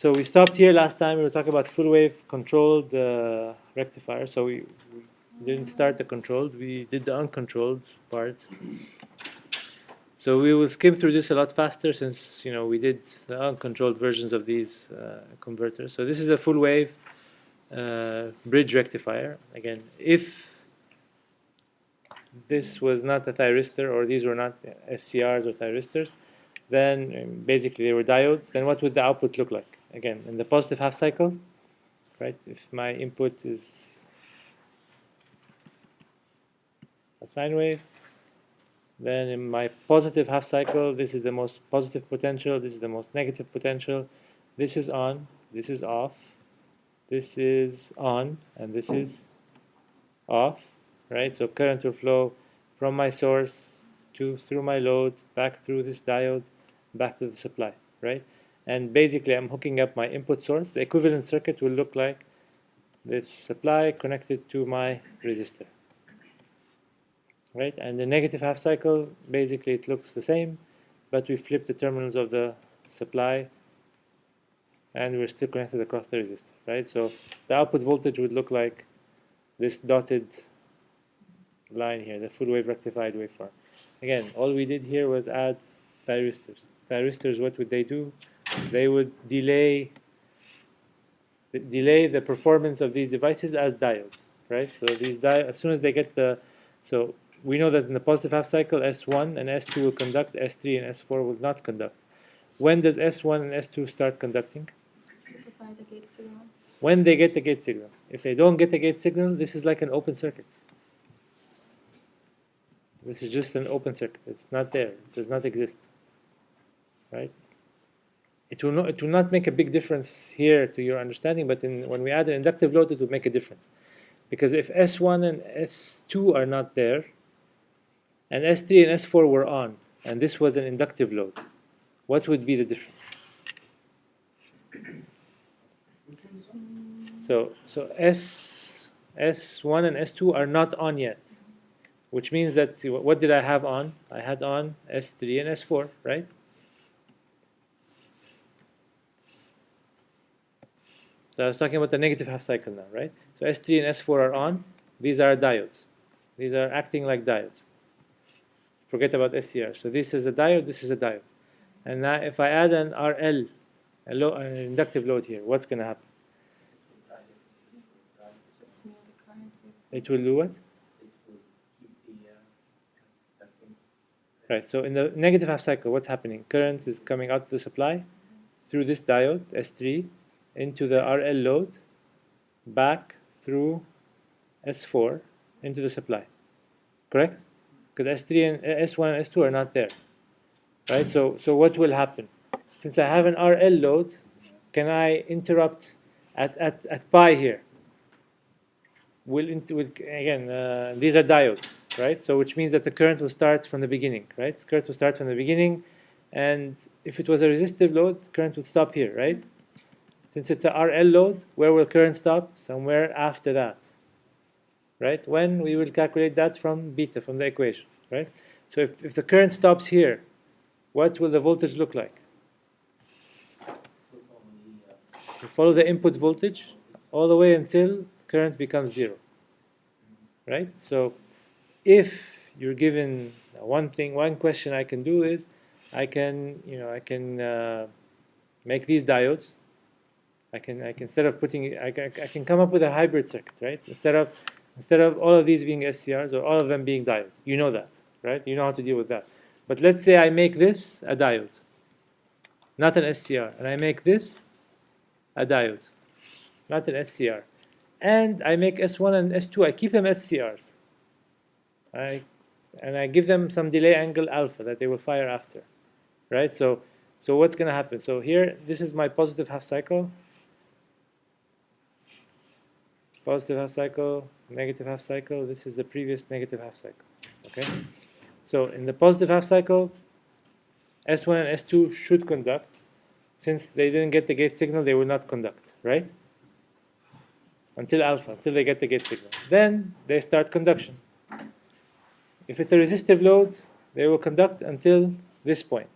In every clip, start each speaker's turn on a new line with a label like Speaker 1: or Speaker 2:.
Speaker 1: So we stopped here last time. We were talking about full wave controlled rectifier. So we didn't start the controlled. We did the uncontrolled part. So we will skim through this a lot faster since we did the uncontrolled versions of these converters. So this is a full wave bridge rectifier. Again, if this was not a thyristor or these were not SCRs or thyristors, then basically they were diodes. Then what would the output look like? Again, in the positive half cycle, right? If my input is a sine wave, then in my positive half cycle, this is the most positive potential, this is the most negative potential, this is on, this is off, this is on, and this is off, right? So current will flow from my source through my load, back through this diode, back to the supply, right? And basically I'm hooking up my input source. The equivalent circuit will look like this supply connected to my resistor. Right, and the negative half cycle, basically it looks the same, but we flip the terminals of the supply and we're still connected across the resistor, right? So the output voltage would look like this dotted line here, the full wave rectified waveform. Again, all we did here was add thyristors. Thyristors, what would they do? They would delay the performance of these devices as diodes, right? So these diodes, as soon as they get so we know that in the positive half cycle, S1 and S2 will conduct, S3 and S4 will not conduct. When does S1 and S2 start conducting?
Speaker 2: The gate signal.
Speaker 1: When they get the gate signal. If they don't get the gate signal, this is like an open circuit. This is just an open circuit. It's not there. It does not exist. Right? It will not make a big difference here to your understanding, but when we add an inductive load, it will make a difference. Because if S1 and S2 are not there, and S3 and S4 were on, and this was an inductive load, what would be the difference? So S1 and S2 are not on yet, which means that what did I have on? I had on S3 and S4, right? So I was talking about the negative half cycle now, right? So S3 and S4 are on. These are diodes. These are acting like diodes. Forget about SCR. So this is a diode, this is a diode. And now if I add an RL, an inductive load here, what's going to happen? It will do what? Right, so in the negative half cycle, what's happening? Current is coming out of the supply through this diode, S3, into the RL load, back through S4 into the supply. Correct? Because S3 and S1 and S2 are not there. Right? So what will happen? Since I have an RL load, can I interrupt at pi here? Again, these are diodes, right? So which means that the current will start from the beginning, right? The current will start from the beginning, and if it was a resistive load, current would stop here, right? Since it's a RL load, where will current stop? Somewhere after that, right? When we will calculate that from beta, from the equation, right? So if the current stops here, what will the voltage look like? You follow the input voltage all the way until current becomes 0, right? So if you're given one question I can do is I can make these diodes. I can instead of putting I can come up with a hybrid circuit, right? Instead of all of these being SCRs or all of them being diodes. You know that, right? You know how to deal with that. But let's say I make this a diode, not an SCR, and I make this a diode, not an SCR. And I make S1 and S2, I keep them SCRs. And I give them some delay angle alpha that they will fire after, right? So what's going to happen? So here, this is my positive half cycle. Positive half cycle, negative half cycle. This is the previous negative half cycle, okay? So in the positive half cycle, S1 and S2 should conduct. Since they didn't get the gate signal, they will not conduct, right? Until alpha, until they get the gate signal. Then they start conduction. If it's a resistive load, they will conduct until this point,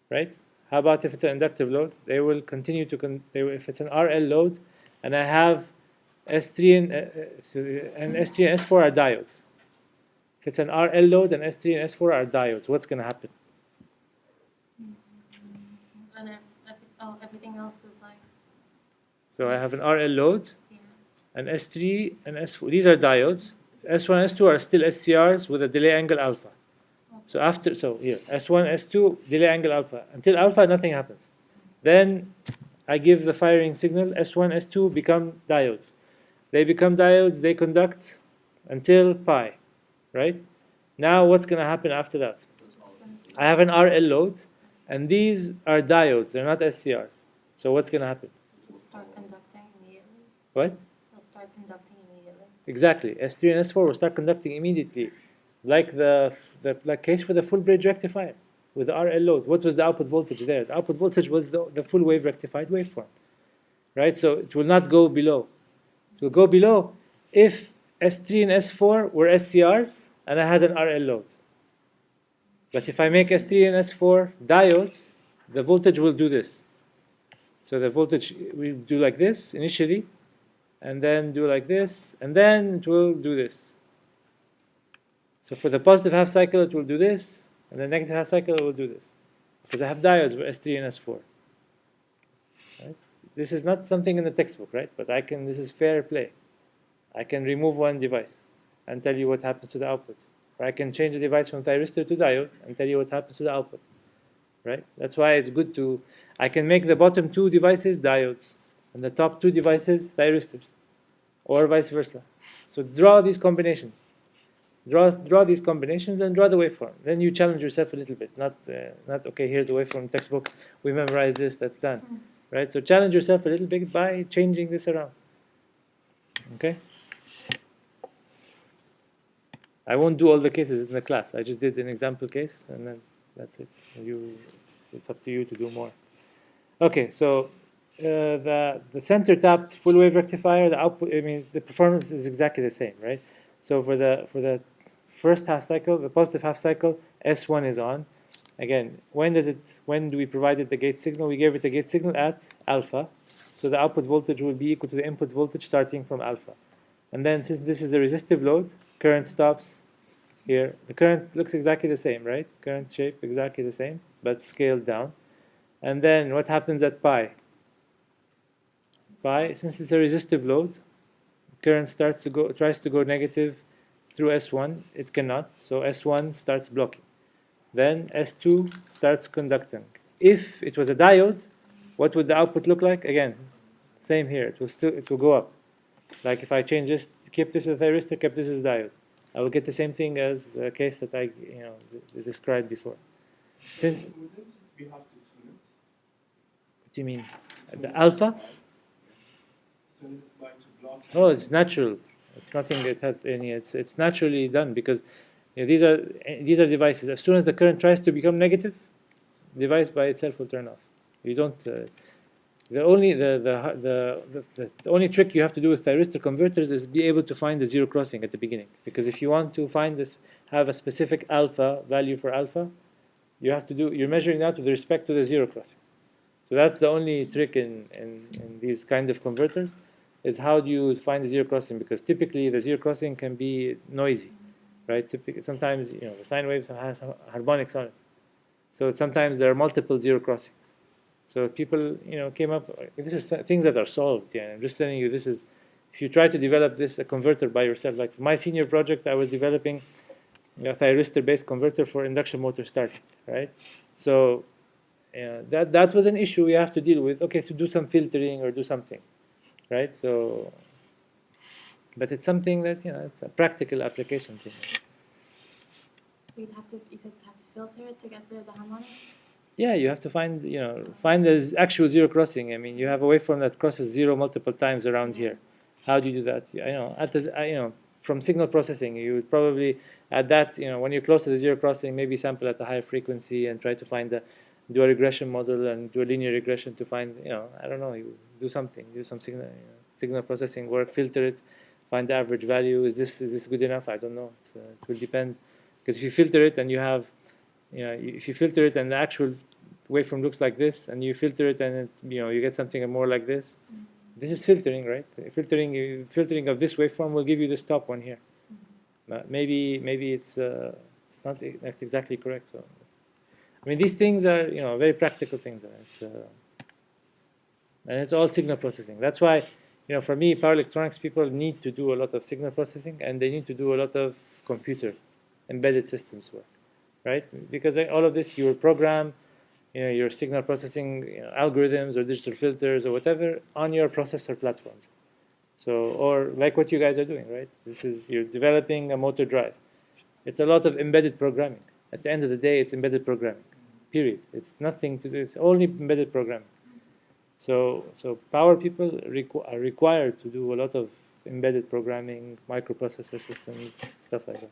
Speaker 1: right? How about if it's an inductive load? They will continue to, if it's an RL load, and I have S3 and S3 and S4 are diodes. If it's an RL load and S3 and S4 are diodes, what's going to happen?
Speaker 2: And then everything else is like,
Speaker 1: So I have an RL load,
Speaker 2: yeah.
Speaker 1: and S3 and S4. These are diodes. S1 and S2 are still SCRs with a delay angle alpha. So here, S1, S2, delay angle alpha. Until alpha, nothing happens. Then I give the firing signal. S1, S2 become diodes. They become diodes. They conduct until pi, right? Now what's going to happen after that? I have an RL load, and these are diodes. They're not SCRs. So what's going to happen?
Speaker 2: Just start conducting immediately.
Speaker 1: What?
Speaker 2: They'll start conducting immediately.
Speaker 1: Exactly. S3 and S4 will start conducting immediately, like the case for the full bridge rectifier with the RL load. What was the output voltage there? The output voltage was the full wave rectified waveform, right? So it will not go below. It will go below if S3 and S4 were SCRs and I had an RL load. But if I make S3 and S4 diodes, the voltage will do this. So the voltage will do like this initially, and then do like this, and then it will do this. So for the positive half cycle, it will do this, and the negative half cycle, it will do this. Because I have diodes with S3 and S4. Right? This is not something in the textbook, right? But this is fair play. I can remove one device and tell you what happens to the output. Or I can change the device from thyristor to diode and tell you what happens to the output. Right? That's why it's good I can make the bottom two devices diodes and the top two devices thyristors, or vice versa. So draw these combinations. Draw these combinations and draw the waveform. Then you challenge yourself a little bit. Not okay, here's the waveform textbook. We memorize this, that's done. Right? So challenge yourself a little bit by changing this around. Okay? I won't do all the cases in the class. I just did an example case, and then that's it. It's up to you to do more. Okay, so the center tapped full wave rectifier, the output, the performance is exactly the same, right? So for the first half cycle, the positive half cycle, S1 is on. Again, when do we provide it the gate signal? We gave it the gate signal at alpha. So the output voltage will be equal to the input voltage starting from alpha. And then since this is a resistive load, current stops here. The current looks exactly the same, right? Current shape exactly the same, but scaled down. And then what happens at pi? Pi, since it's a resistive load, current tries to go negative through S1. It cannot, so S1 starts blocking. Then S2 starts conducting. If it was a diode, what would the output look like? Again, same here. It will go up. Like if I change this, keep this as a thyristor, kept this as a diode, I will get the same thing as the case that I described before. Since
Speaker 3: We have to tune it.
Speaker 1: what do you mean? The alpha?
Speaker 3: Tune it by to block.
Speaker 1: Oh, it's natural. It's nothing that had any. It's naturally done because these are devices. As soon as the current tries to become negative, the device by itself will turn off. You don't. The only trick you have to do with thyristor converters is be able to find the zero crossing at the beginning. Because if you want to have a specific alpha value for alpha, you're measuring that with respect to the zero crossing. So that's the only trick in these kind of converters, is how do you find the zero crossing? Because typically the zero crossing can be noisy, right? Sometimes the sine waves has harmonics on it, so sometimes there are multiple zero crossings. So people came up. This is things that are solved. Yeah, I'm just telling you. This is if you try to develop a converter by yourself. Like for my senior project, I was developing a thyristor-based converter for induction motor starting. Right, so. That was an issue we have to deal with. Okay, so do some filtering or do something, right? So, but it's something that it's a practical application thing.
Speaker 2: So you said you'd have to filter it to get rid of the harmonics?
Speaker 1: Yeah, you have to find the actual zero crossing. I mean, you have a waveform that crosses zero multiple times around here. How do you do that? From signal processing, you would probably at that when you're close to the zero crossing, maybe sample at a higher frequency and try to do a regression model and do a linear regression to find, I don't know, you do some signal processing work, filter it, find the average value. Is this good enough? I don't know. It will depend, because if you filter it and you have, if you filter it and the actual waveform looks like this, and you filter it, and it, you get something more like this. This is filtering, right? Filtering of this waveform will give you this top one here. Maybe it's not exactly correct. So, I mean, these things are very practical things. And it's all signal processing. That's why for me, power electronics people need to do a lot of signal processing, and they need to do a lot of computer embedded systems work, right? Because all of this you will program your signal processing algorithms or digital filters or whatever on your processor platforms. So, or like what you guys are doing, right? You're developing a motor drive. It's a lot of embedded programming. At the end of the day, it's embedded programming, period. It's nothing to do, it's only embedded programming. So power people are required to do a lot of embedded programming, microprocessor systems, stuff like that.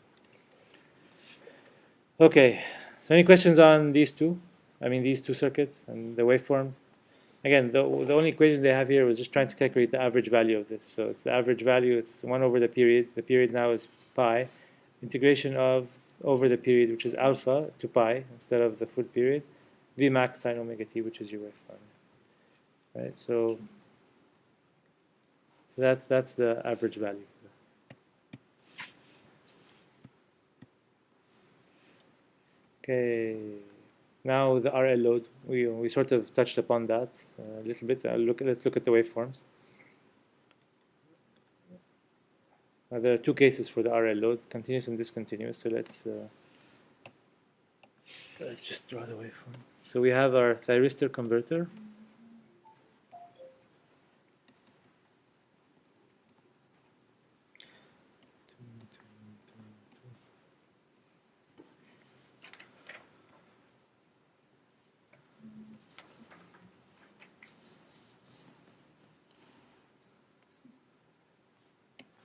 Speaker 1: Okay, so any questions on these two? I mean, these two circuits and the waveforms? Again, the only equation they have here was just trying to calculate the average value of this. So it's the average value, it's 1 over the period. The period now is pi. Integration of over the period, which is alpha, to pi, instead of the full period. V max sine omega t, which is your waveform. Right, so that's the average value. Okay, now the RL load. We sort of touched upon that a little bit. Let's look at the waveforms. There are two cases for the RL load: continuous and discontinuous. So let's just draw the waveform. So we have our thyristor converter.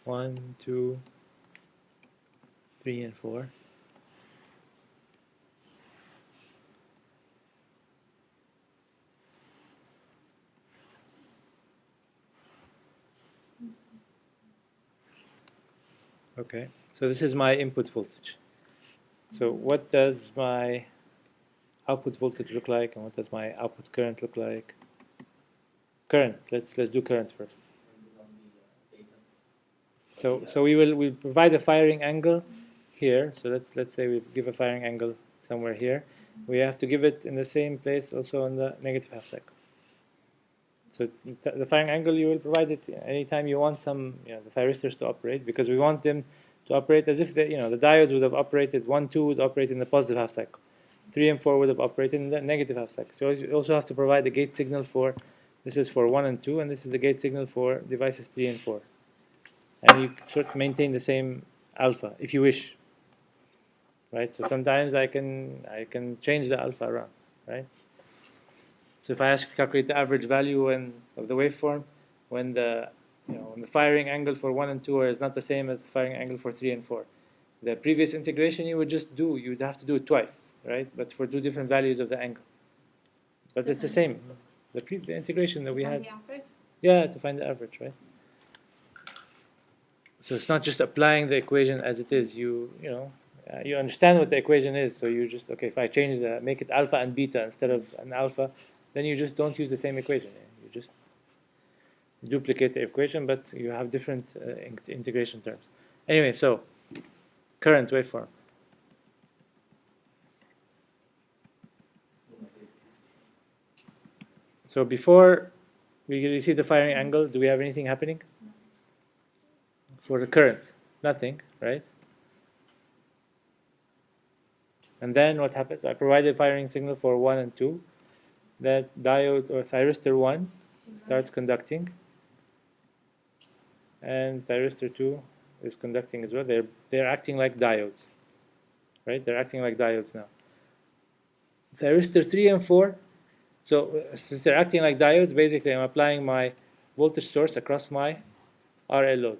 Speaker 1: One, 2, 3, and 4. Okay, so this is my input voltage. So what does my output voltage look like, and what does my output current look like? Current. Let's do current first. So we'll provide a firing angle here. So let's say we give a firing angle somewhere here. We have to give it in the same place also on the negative half cycle. So the firing angle, you will provide it anytime you want the thyristors to operate, because we want them to operate as if the diodes would have operated. 1, 2 would operate in the positive half cycle. 3 and 4 would have operated in the negative half cycle. So you also have to provide the gate signal for, this is for 1 and 2, and this is the gate signal for devices 3 and 4. And you sort of maintain the same alpha if you wish, right? So sometimes I can change the alpha around, right? So if I ask to calculate the average value of the waveform when the firing angle for 1 and 2 is not the same as the firing angle for 3 and 4, the previous integration you'd have to do it twice, right? But for 2 different values of the angle. But it's the same. The integration that we had.
Speaker 2: The average?
Speaker 1: Yeah, to find the average, right? So it's not just applying the equation as it is. You understand what the equation is. So you just, okay, if I make it alpha and beta instead of an alpha, then you just don't use the same equation. You just duplicate the equation, but you have different integration terms. Anyway, so current waveform. So before we receive the firing angle, do we have anything happening? For the current, nothing, right? And then what happens? I provide a firing signal for 1 and 2. That diode or thyristor 1 starts conducting, and thyristor 2 is conducting as well. They're acting like diodes, right? They're acting like diodes now. Thyristor 3 and 4. So since they're acting like diodes, basically I'm applying my voltage source across my RL load.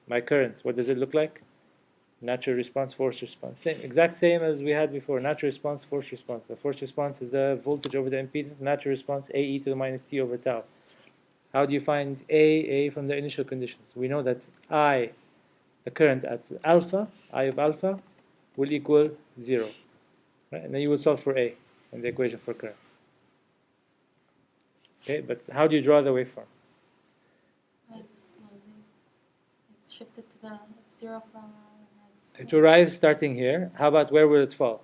Speaker 1: My current, what does it look like? Natural response, forced response. Exact same as we had before. Natural response, forced response. The forced response is the voltage over the impedance. Natural response, AE to the minus T over tau. How do you find A from the initial conditions? We know that I, the current at alpha, I of alpha, will equal 0. Right? And then you will solve for A in the equation for current. Okay, but how do you draw the waveform?
Speaker 2: I just slowly shift it to the 0 from
Speaker 1: It will rise starting here. How about where will it fall?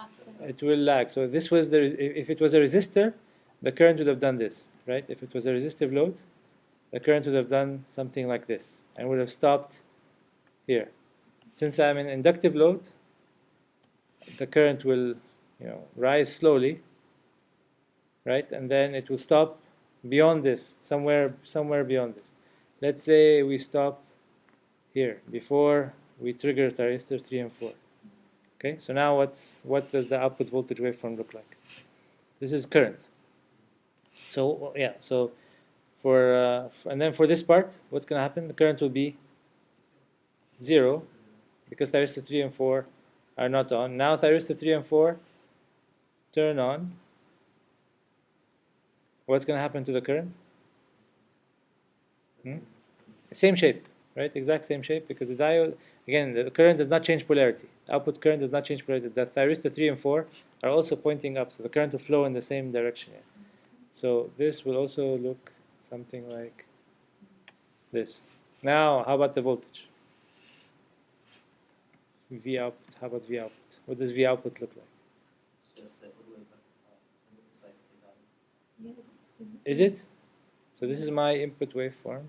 Speaker 2: after.
Speaker 1: It will lag. So this was if it was a resistor, the current would have done this, right? If it was a resistive load, the current would have done something like this and would have stopped here. Since I'm in inductive load, the current will, rise slowly, right? And then it will stop beyond this, somewhere beyond this. Let's say we stop here before we trigger thyristor 3 and 4. Okay, so now what does the output voltage waveform look like? This is current. So yeah, so and then for this part, what's going to happen? The current will be 0 because thyristor 3 and 4 are not on. Now thyristor 3 and 4 turn on. What's going to happen to the current? Same shape, right? Exact same shape because the diode, again, the current does not change polarity. The output current does not change polarity. The thyristor 3 and 4 are also pointing up, so the current will flow in the same direction. So this will also look something like this. Now, how about the voltage? V output. How about V output? What does V output look like?
Speaker 2: Yes.
Speaker 1: Is it? So this is my input waveform.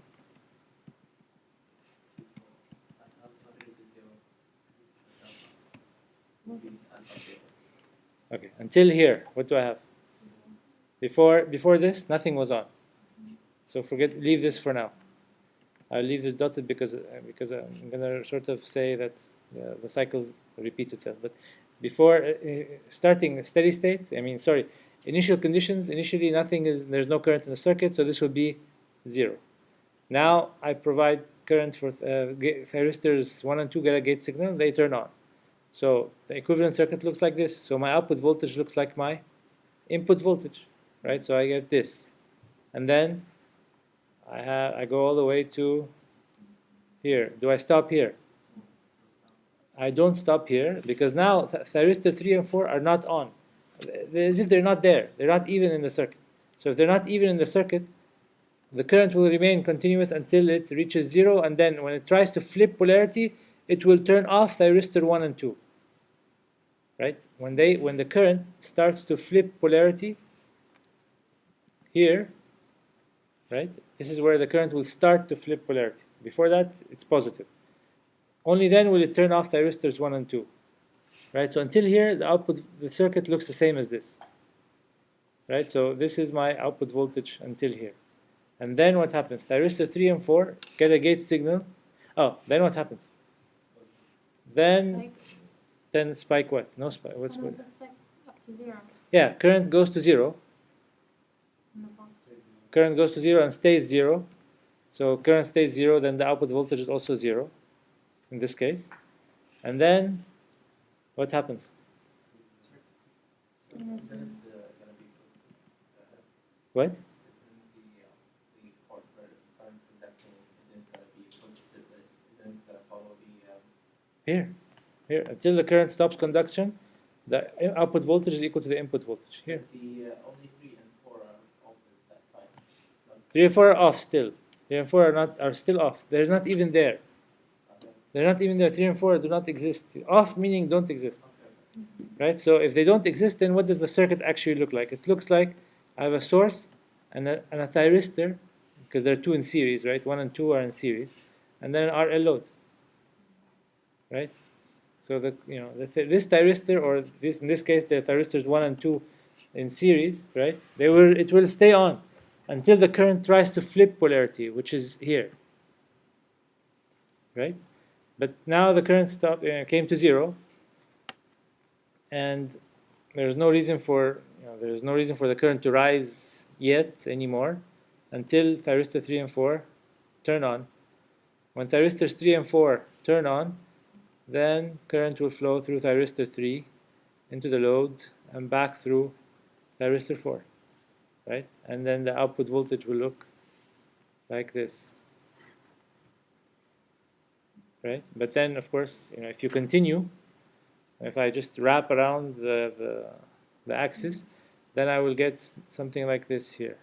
Speaker 1: Okay, until here, what do I have? Before this, nothing was on. So leave this for now. I'll leave this dotted because I'm gonna sort of say that the cycle repeats itself. But before starting steady state, initial conditions. Initially, there's no current in the circuit, so this will be 0. Now I provide current for thyristors 1 and 2 get a gate signal. They turn on. So the equivalent circuit looks like this. So my output voltage looks like my input voltage, right? So I get this, and then I go all the way to here. Do I stop here? I don't stop here because now thyristor 3 and 4 are not on. As if they're not there. They're not even in the circuit. So if they're not even in the circuit, the current will remain continuous until it reaches 0, and then when it tries to flip polarity, it will turn off thyristor 1 and 2. Right? When the current starts to flip polarity here, right? This is where the current will start to flip polarity. Before that, it's positive. Only then will it turn off thyristors 1 and 2. Right? So until here, the circuit looks the same as this. Right? So this is my output voltage until here. And then what happens? Thyristor 3 and 4 get a gate signal. Oh, then what happens? Then spike what? No spike. What's what?
Speaker 2: Spike up to 0.
Speaker 1: Yeah, current goes to 0. Current goes to 0 and stays 0. So current stays 0, then the output voltage is also 0 in this case. And then what happens? What? Here, until the current stops conduction, the output voltage is equal to the input voltage. Here.
Speaker 4: Only 3 and 4 are off at that time.
Speaker 1: 3 and 4 are off still. 3 and 4 are still off. They're not even there. They're not even there. 3 and 4 do not exist. Off meaning don't exist. Right? So if they don't exist, then what does the circuit actually look like? It looks like I have a source and a thyristor, because there are 2 in series, right? 1 and 2 are in series, and then an RL load. Right? So this thyristor, or in this case the thyristors 1 and 2 in series, right? It will stay on until the current tries to flip polarity, which is here. Right? But now the current came to 0, and there's no reason for the current to rise yet anymore until thyristor 3 and 4 turn on. When thyristors 3 and 4 turn on, then current will flow through thyristor 3 into the load and back through thyristor 4, right? And then the output voltage will look like this, right? But then, of course, if you continue, if I just wrap around the axis, then I will get something like this here.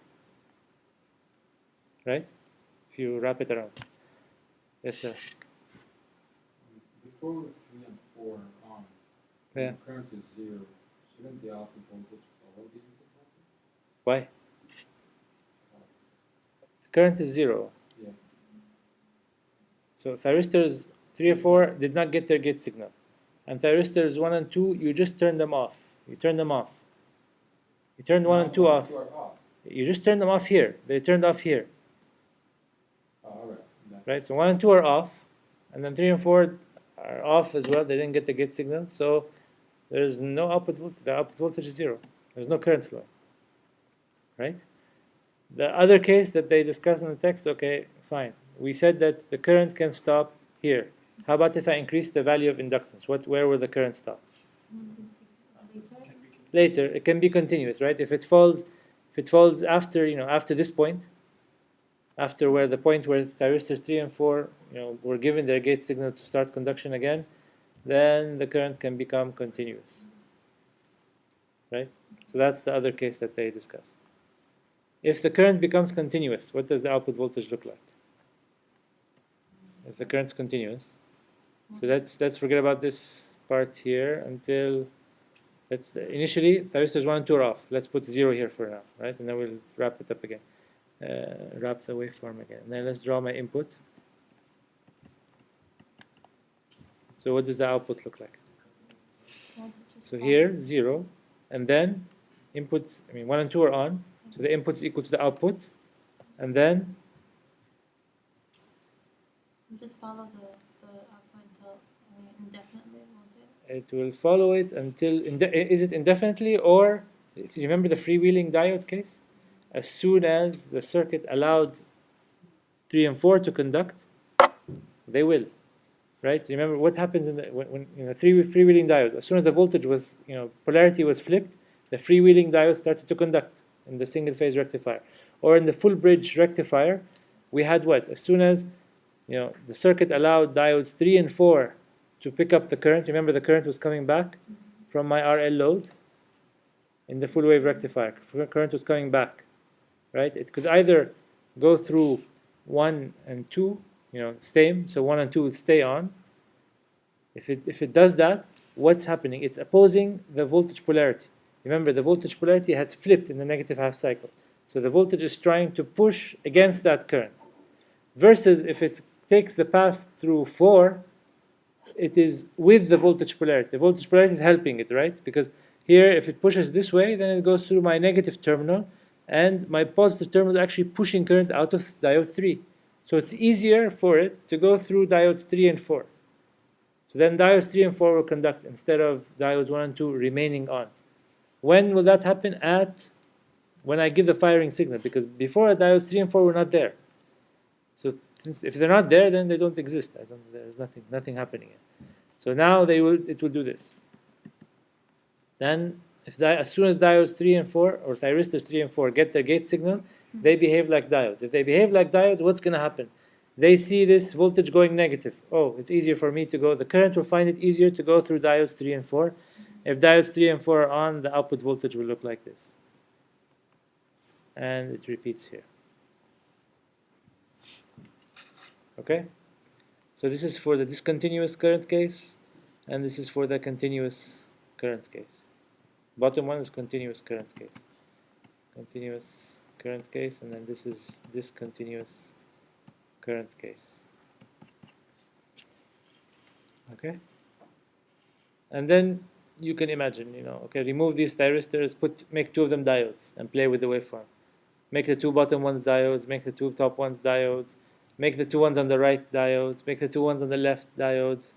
Speaker 1: Right? If you wrap it around. Yes, sir.
Speaker 5: Before 3 and 4 are on,
Speaker 1: Yeah.
Speaker 5: the current is 0. Shouldn't the output voltage follow the input voltage?
Speaker 1: Why? Current is 0.
Speaker 5: Yeah.
Speaker 1: So thyristors 3 and 4 did not get their gate signal. And thyristors 1 and 2, you just turn them off. You turn them off. You turned 1 and 2
Speaker 5: 1
Speaker 1: off.
Speaker 5: and 2 are off.
Speaker 1: You just turned them off here. They turned off here.
Speaker 5: Oh, all right.
Speaker 1: Right? So 1 and 2 are off. And then 3 and 4 are off as well. They didn't get the gate signal. So there's no output voltage. The output voltage is 0. There's no current flowing. Right? The other case that they discuss in the text, okay, fine. We said that the current can stop here. How about if I increase the value of inductance? Where will the current stop?
Speaker 2: Later.
Speaker 1: Later. It can be continuous, right? If it falls after, after this point, after where the point where thyristors 3 and 4, were given their gate signal to start conduction again, then the current can become continuous. Right? So that's the other case that they discuss. If the current becomes continuous, what does the output voltage look like? If the current's continuous. So let's forget about this part here until initially thyristors 1 and 2 are off. Let's put 0 here for now, right? And then we'll wrap it up again. Wrap the waveform again. And then let's draw my input. So what does the output look like? So here 0, and then inputs. 1 and 2 are on. So the input is equal to the output, and then
Speaker 2: You just follow the output until indefinitely, won't it?
Speaker 1: it will follow it until is it indefinitely, or if you remember the freewheeling diode case, as soon as the circuit allowed 3 and 4 to conduct, they will, right? Remember what happens when freewheeling diode, as soon as the voltage was, polarity was flipped, the freewheeling diode started to conduct in the single phase rectifier. Or in the full bridge rectifier, we had what? As soon as the circuit allowed diodes 3 and 4 to pick up the current, remember the current was coming back from my RL load in the full wave rectifier. Current was coming back, right? It could either go through 1 and 2, same, so 1 and 2 will stay on. If it does that, what's happening? It's opposing the voltage polarity. Remember, the voltage polarity has flipped in the negative half cycle. So the voltage is trying to push against that current. Versus if it takes the path through 4, it is with the voltage polarity. The voltage polarity is helping it, right? Because here, if it pushes this way, then it goes through my negative terminal, and my positive terminal is actually pushing current out of diode 3. So it's easier for it to go through diodes 3 and 4. So then diodes 3 and 4 will conduct instead of diodes 1 and 2 remaining on. When will that happen? When I give the firing signal, because before diodes 3 and 4 were not there. So if they're not there, then they don't exist. There's nothing happening here. So now it will do this. Then as soon as diodes 3 and 4 or thyristors 3 and 4 get their gate signal, they behave like diodes. If they behave like diodes, what's going to happen? They see this voltage going negative. Oh, it's easier for me to go. The current will find it easier to go through diodes 3 and 4. If diodes 3 and 4 are on, the output voltage will look like this. And it repeats here. Okay? So this is for the discontinuous current case, and this is for the continuous current case. Bottom one is continuous current case. Continuous current case, and then this is discontinuous current case. Okay? And then you can imagine, okay, remove these thyristors, make 2 of them diodes, and play with the waveform. Make the 2 bottom ones diodes, make the 2 top ones diodes, make the 2 ones on the right diodes, make the 2 ones on the left diodes,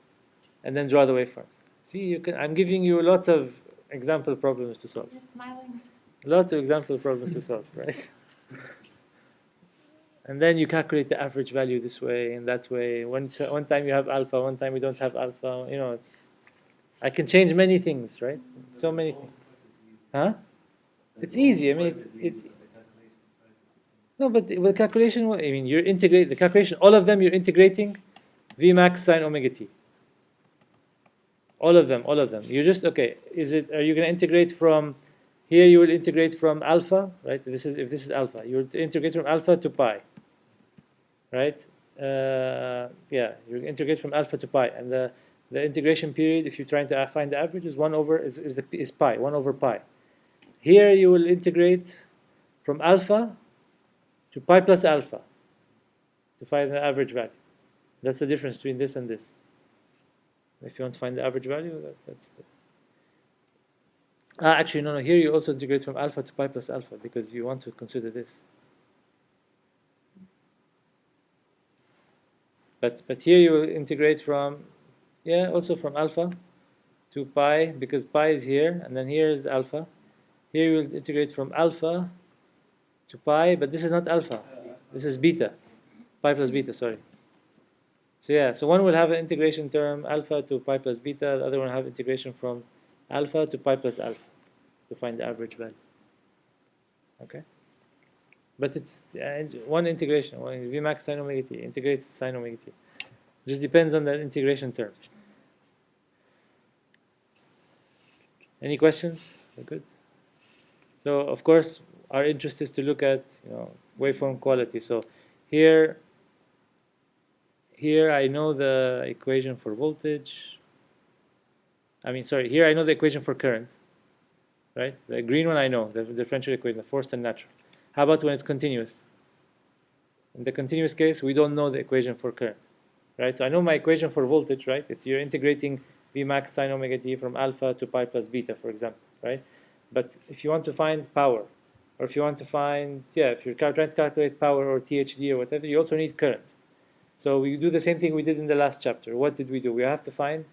Speaker 1: and then draw the waveforms. See, I'm giving you lots of example problems to solve.
Speaker 2: You're smiling.
Speaker 1: Lots of example problems to solve, right? And then you calculate the average value this way and that way. One time you have alpha, one time you don't have alpha. I can change many things, right? So many things. Huh? It's easy. It's no, but with calculation, you integrate the calculation. All of them, you're integrating V max sine omega t. All of them. You're just okay. Are you going to integrate from Here you will integrate from alpha, right? This is if this is alpha, you will integrate from alpha to pi, right? Yeah, you integrate from alpha to pi, and the integration period, if you're trying to find the average, is is pi, 1 over pi. Here you will integrate from alpha to pi plus alpha to find the average value. That's the difference between this and this. If you want to find the average value, that's actually, no. Here you also integrate from alpha to pi plus alpha because you want to consider this. But here you will integrate from, also from alpha to pi because pi is here, and then here is alpha. Here you will integrate from alpha to pi, but this is not alpha. This is beta. Pi plus beta, sorry. So one will have an integration term alpha to pi plus beta, the other one will have integration from alpha to pi plus alpha to find the average value. Okay? But it's one integration, Vmax sine omega t, integrates sine omega t. It just depends on the integration terms. Any questions? We're good. So of course our interest is to look at waveform quality. So here I know the equation for voltage. Here I know the equation for current, right? The green one I know, the differential equation, the forced and natural. How about when it's continuous? In the continuous case, we don't know the equation for current, right? So I know my equation for voltage, right? You're integrating Vmax sine omega t from alpha to pi plus beta, for example, right? But if you want to find power, or if you want to find, if you're trying to calculate power or THD or whatever, you also need current. So we do the same thing we did in the last chapter. What did we do? We have to find,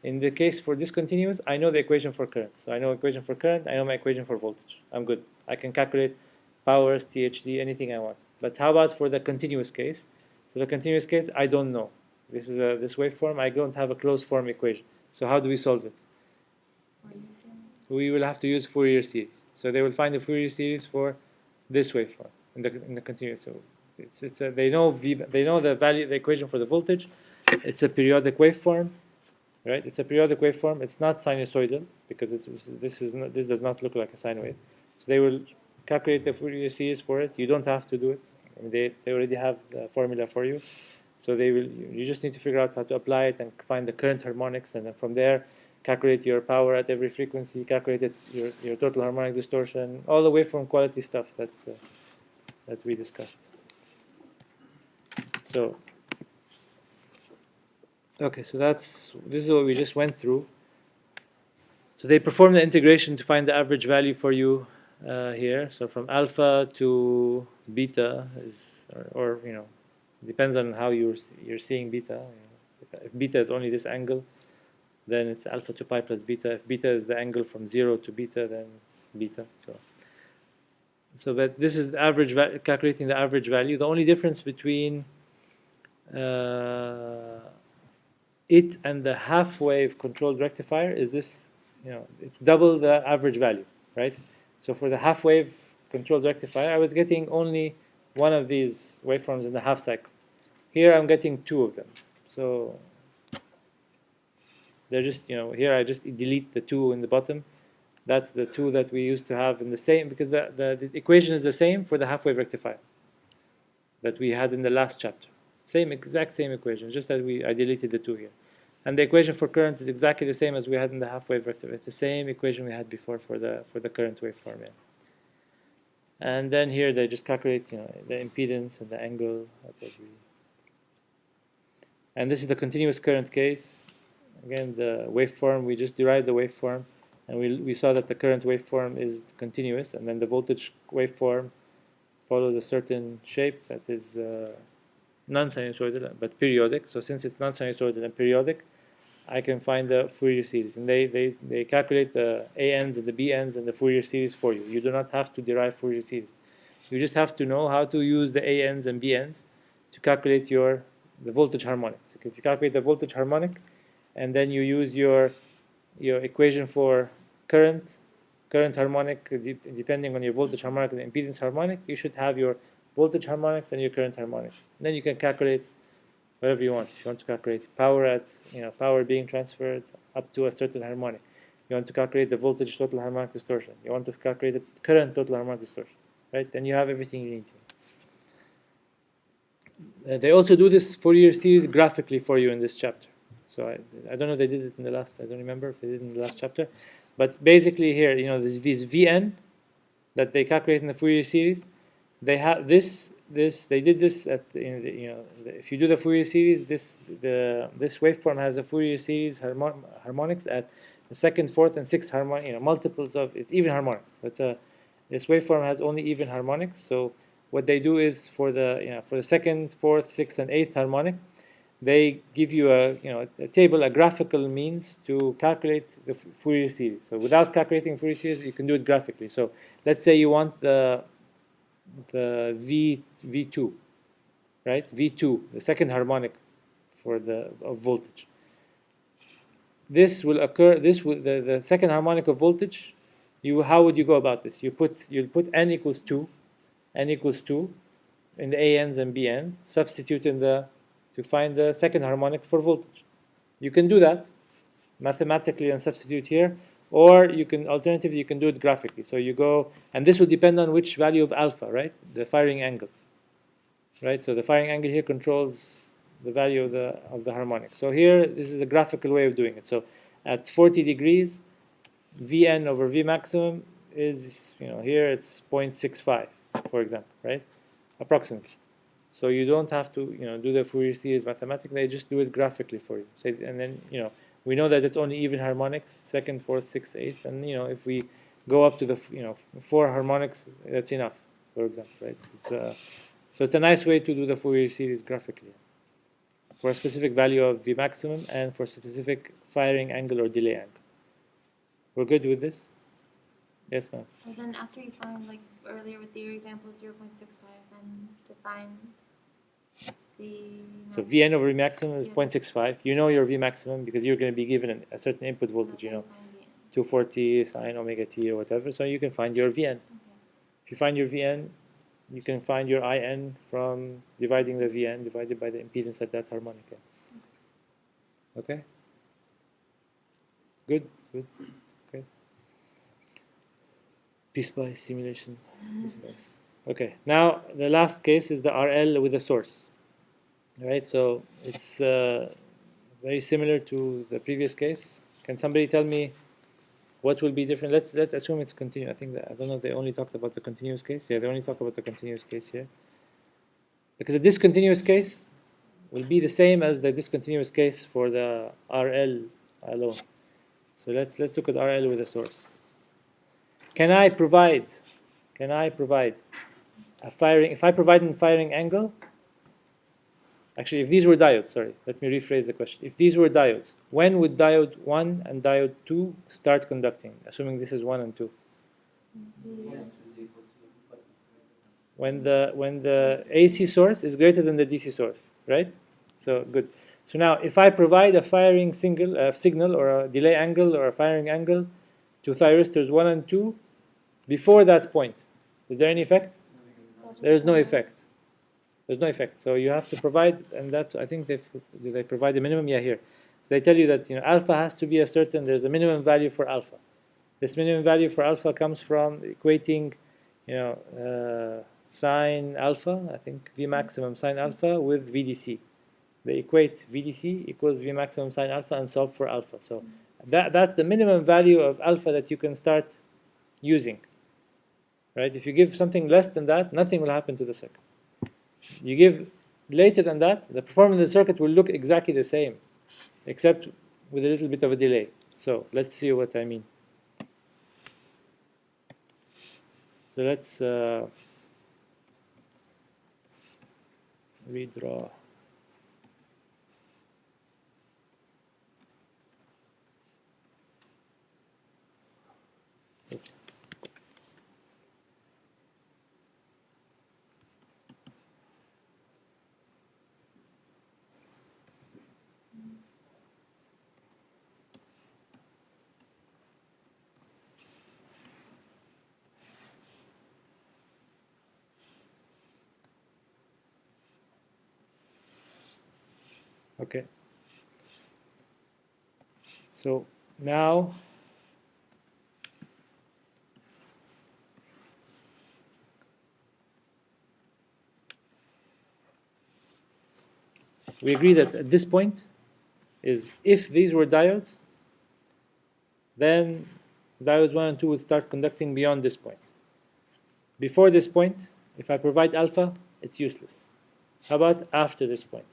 Speaker 1: in the case for discontinuous, I know the equation for current. So I know equation for current, I know my equation for voltage. I'm good. I can calculate powers, THD, anything I want. But how about for the continuous case? For the continuous case, I don't know. This is this waveform. I don't have a closed form equation. So how do we solve it? We will have to use Fourier series. So they will find the Fourier series for this waveform in the continuous. So they know the value, the equation for the voltage. It's a periodic waveform, right? It's a periodic waveform. It's not sinusoidal because this does not look like a sine wave. So they will calculate the Fourier series for it. You don't have to do it. They already have the formula for you. So you just need to figure out how to apply it and find the current harmonics, and then from there calculate your power at every frequency, calculate your total harmonic distortion, all the waveform quality stuff that we discussed. So so this is what we just went through. So they perform the integration to find the average value for you here. So from alpha to beta or depends on how you're seeing beta. If beta is only this angle, then it's alpha to pi plus beta. If beta is the angle from 0 to beta, then it's beta. So that this is the average calculating the average value. The only difference between it and the half wave controlled rectifier is this, it's double the average value, right? So for the half wave controlled rectifier, I was getting only one of these waveforms in the half cycle. Here I'm getting two of them. So they're just, here I just delete the two in the bottom. That's the two that we used to have in the same, because the equation is the same for the half wave rectifier that we had in the last chapter. Exact same equation, just that I deleted the two here. And the equation for current is exactly the same as we had in the half wave rectifier. It's the same equation we had before for the current waveform. Yeah. And then here they just calculate, the impedance and the angle at every. And this is the continuous current case. Again, the waveform, we just derived the waveform, and we saw that the current waveform is continuous, and then the voltage waveform follows a certain shape that is non-sinusoidal but periodic. So since it's non-sinusoidal and periodic, I can find the Fourier series, and they calculate the A ends and the B ends and the Fourier series for you. You do not have to derive Fourier series. You just have to know how to use the A ends and B ends to calculate the voltage harmonics. If you calculate the voltage harmonic, and then you use your equation for current harmonic, depending on your voltage harmonic and the impedance harmonic, you should have your voltage harmonics and your current harmonics. And then you can calculate whatever you want. If you want to calculate power power being transferred up to a certain harmonic. You want to calculate the voltage total harmonic distortion. You want to calculate the current total harmonic distortion, right? Then you have everything you need. They also do this Fourier series graphically for you in this chapter. So I don't know if they did it in the last. I don't remember if they did it in the last chapter, but basically here, there's these Vn that they calculate in the Fourier series. They have this. They did this at if you do the Fourier series, this waveform has a Fourier series harmonics at the second, fourth, and sixth harmonic. Multiples of it's even harmonics. This waveform has only even harmonics. So what they do is for the second, fourth, sixth, and eighth harmonic, they give you a table, a graphical means to calculate the Fourier series. So without calculating Fourier series, you can do it graphically. So let's say you want the V2, right? V2, the second harmonic of voltage. This will occur. The second harmonic of voltage. How would you go about this? You'll put n equals 2 in the a ends and b ends. Substitute to find the second harmonic for voltage. You can do that mathematically and substitute here, or alternatively you can do it graphically. So you go, and this will depend on which value of alpha, right? The firing angle, right? So the firing angle here controls the value of the harmonic. So here, this is a graphical way of doing it. So at 40 degrees, Vn over V maximum is, here it's 0.65, for example, right? Approximately. So you don't have to, do the Fourier series mathematically. They just do it graphically for you. And then, we know that it's only even harmonics, second, fourth, sixth, eighth, and if we go up to the 4 harmonics, that's enough, for example, right? So it's a nice way to do the Fourier series graphically for a specific value of V maximum and for specific firing angle or delay angle. We're good with this? Yes, ma'am.
Speaker 2: And then after you find, like earlier with your example, 0.65, and define the.
Speaker 1: So Vn over V maximum is 0.65. You know your V maximum because you're going to be given a certain input voltage, 240 sine omega t or whatever. So you can find your Vn.
Speaker 2: Okay.
Speaker 1: If you find your Vn, you can find your In from dividing the Vn divided by the impedance at that harmonic. Okay? Good? Okay. Piecewise simulation. Piecewise. Okay, now the last case is the RL with a source. Right, so it's very similar to the previous case. Can somebody tell me what will be different? Let's assume it's continuous. I think that, I don't know if they only talked about the continuous case. Yeah, they only talk about the continuous case here. Because the discontinuous case will be the same as the discontinuous case for the RL alone. So let's look at RL with a source. Can I provide a firing? If I provide a firing angle, actually, if these were diodes, sorry, let me rephrase the question. If these were diodes, when would diode 1 and diode 2 start conducting? Assuming this is 1 and 2. When the AC source is greater than the DC source, right? So good. So now, if I provide a firing signal or a delay angle or a firing angle to thyristors 1 and 2, before that point, is there any effect? There is no effect. There's no effect. So you have to provide, and that's, I think they provide the minimum, yeah, here. So they tell you that alpha has to be there's a minimum value for alpha. This minimum value for alpha comes from equating, sine alpha, I think V maximum sine alpha with VDC. They equate VDC equals V maximum sine alpha and solve for alpha. So that's the minimum value of alpha that you can start using. Right? If you give something less than that, nothing will happen to the circuit. You give later than that, the performance of the circuit will look exactly the same, except with a little bit of a delay. So let's see what I mean. So let's redraw. Oops. Okay. So now we agree that at this point is if these were diodes, then diodes 1 and 2 would start conducting beyond this point. Before this point, if I provide alpha, it's useless. How about after this point?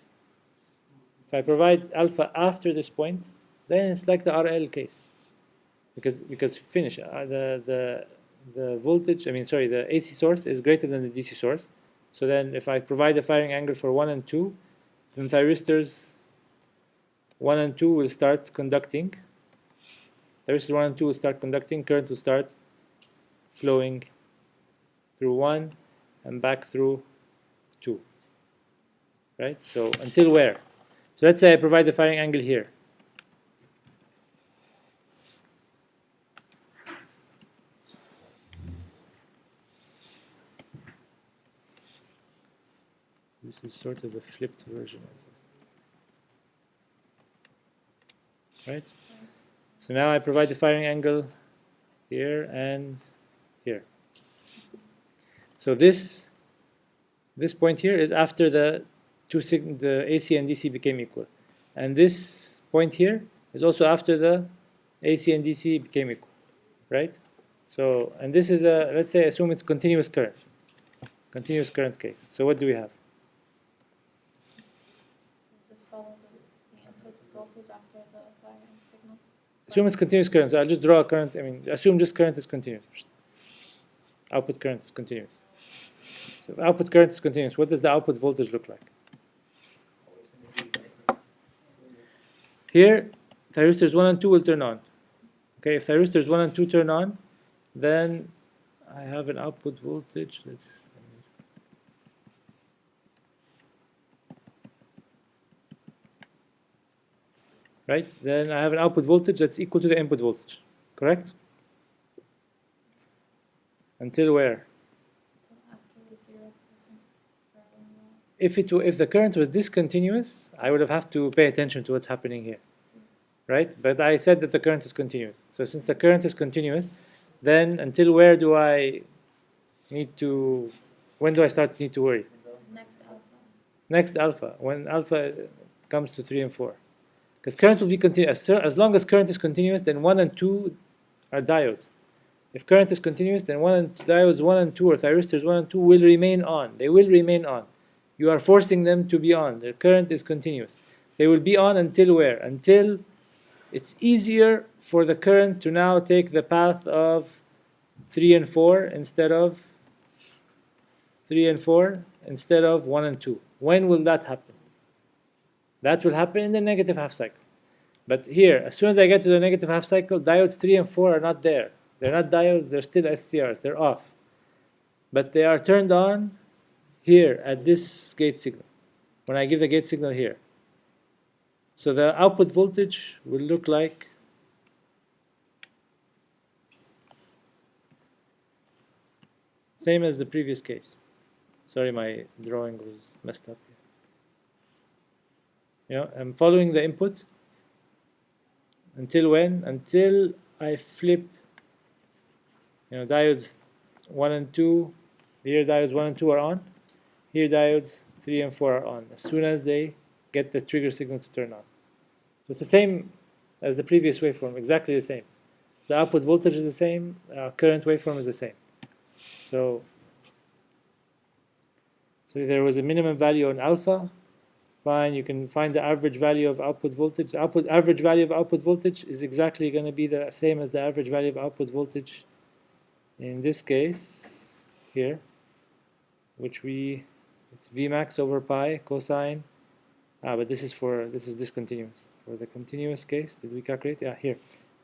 Speaker 1: If I provide alpha after this point, then it's like the RL case. Because finish, the voltage, the AC source is greater than the DC source. So then if I provide a firing angle for 1 and 2, then thyristors 1 and 2 will start conducting. Thyristor 1 and 2 will start conducting, current will start flowing through 1 and back through 2. Right? So until where? So let's say I provide the firing angle here. This is sort of a flipped version of this. Right? So now I provide the firing angle here and here. So this point here is after the AC and DC became equal. And this point here is also after the AC and DC became equal. Right? So, and this is a, let's say, assume it's continuous current. Continuous current case. So what do we have?
Speaker 2: Just follow the input voltage after the firing signal.
Speaker 1: Assume it's continuous current. So I'll just draw a current. Assume just current is continuous. Output current is continuous. So if output current is continuous, what does the output voltage look like? Here, thyristors 1 and 2 will turn on. Okay, if thyristors 1 and 2 turn on, then I have an output voltage. Right? Then I have an output voltage that's equal to the input voltage. Correct? Until where?
Speaker 2: After the 0%.
Speaker 1: If the current was discontinuous, I would have to pay attention to what's happening here. Right? But I said that the current is continuous. So since the current is continuous, then until where do I need to, when do I start need to worry?
Speaker 2: Next alpha.
Speaker 1: Next alpha, when alpha comes to 3 and 4. Because current will be continuous. As long as current is continuous, then 1 and 2 are diodes. If current is continuous, then diodes 1 and 2 or thyristors 1 and 2 will remain on. They will remain on. You are forcing them to be on. Their current is continuous. They will be on until where? Until it's easier for the current to now take the path of 3 and 4 instead of 1 and 2. When will that happen? That will happen in the negative half cycle. But here, as soon as I get to the negative half cycle, diodes 3 and 4 are not there. They're not diodes, they're still SCRs, they're off. But they are turned on here at this gate signal, when I give the gate signal here. So the output voltage will look like same as the previous case. Sorry, my drawing was messed up here. I'm following the input until when? Until I flip diodes 1 and 2. Here diodes 1 and 2 are on. Here diodes 3 and 4 are on. As soon as they get the trigger signal to turn on. So it's the same as the previous waveform, exactly the same. The output voltage is the same, current waveform is the same. So there was a minimum value on alpha. Fine, you can find the average value of output voltage. The average value of output voltage is exactly going to be the same as the average value of output voltage in this case here, which it's Vmax over pi cosine. But this is discontinuous. For the continuous case, did we calculate? Yeah, here.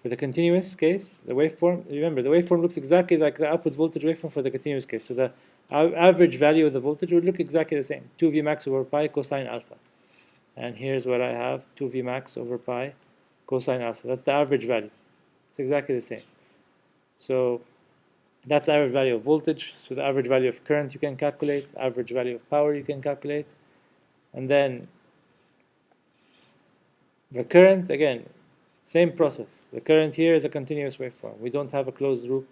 Speaker 1: For the continuous case, the waveform, remember, the waveform looks exactly like the output voltage waveform for the continuous case. So the average value of the voltage would look exactly the same. 2 Vmax over pi cosine alpha. And here's what I have, 2 Vmax over pi cosine alpha. That's the average value. It's exactly the same. So that's the average value of voltage. So the average value of current you can calculate, average value of power you can calculate. And then the current, again, same process. The current here is a continuous waveform. We don't have a closed loop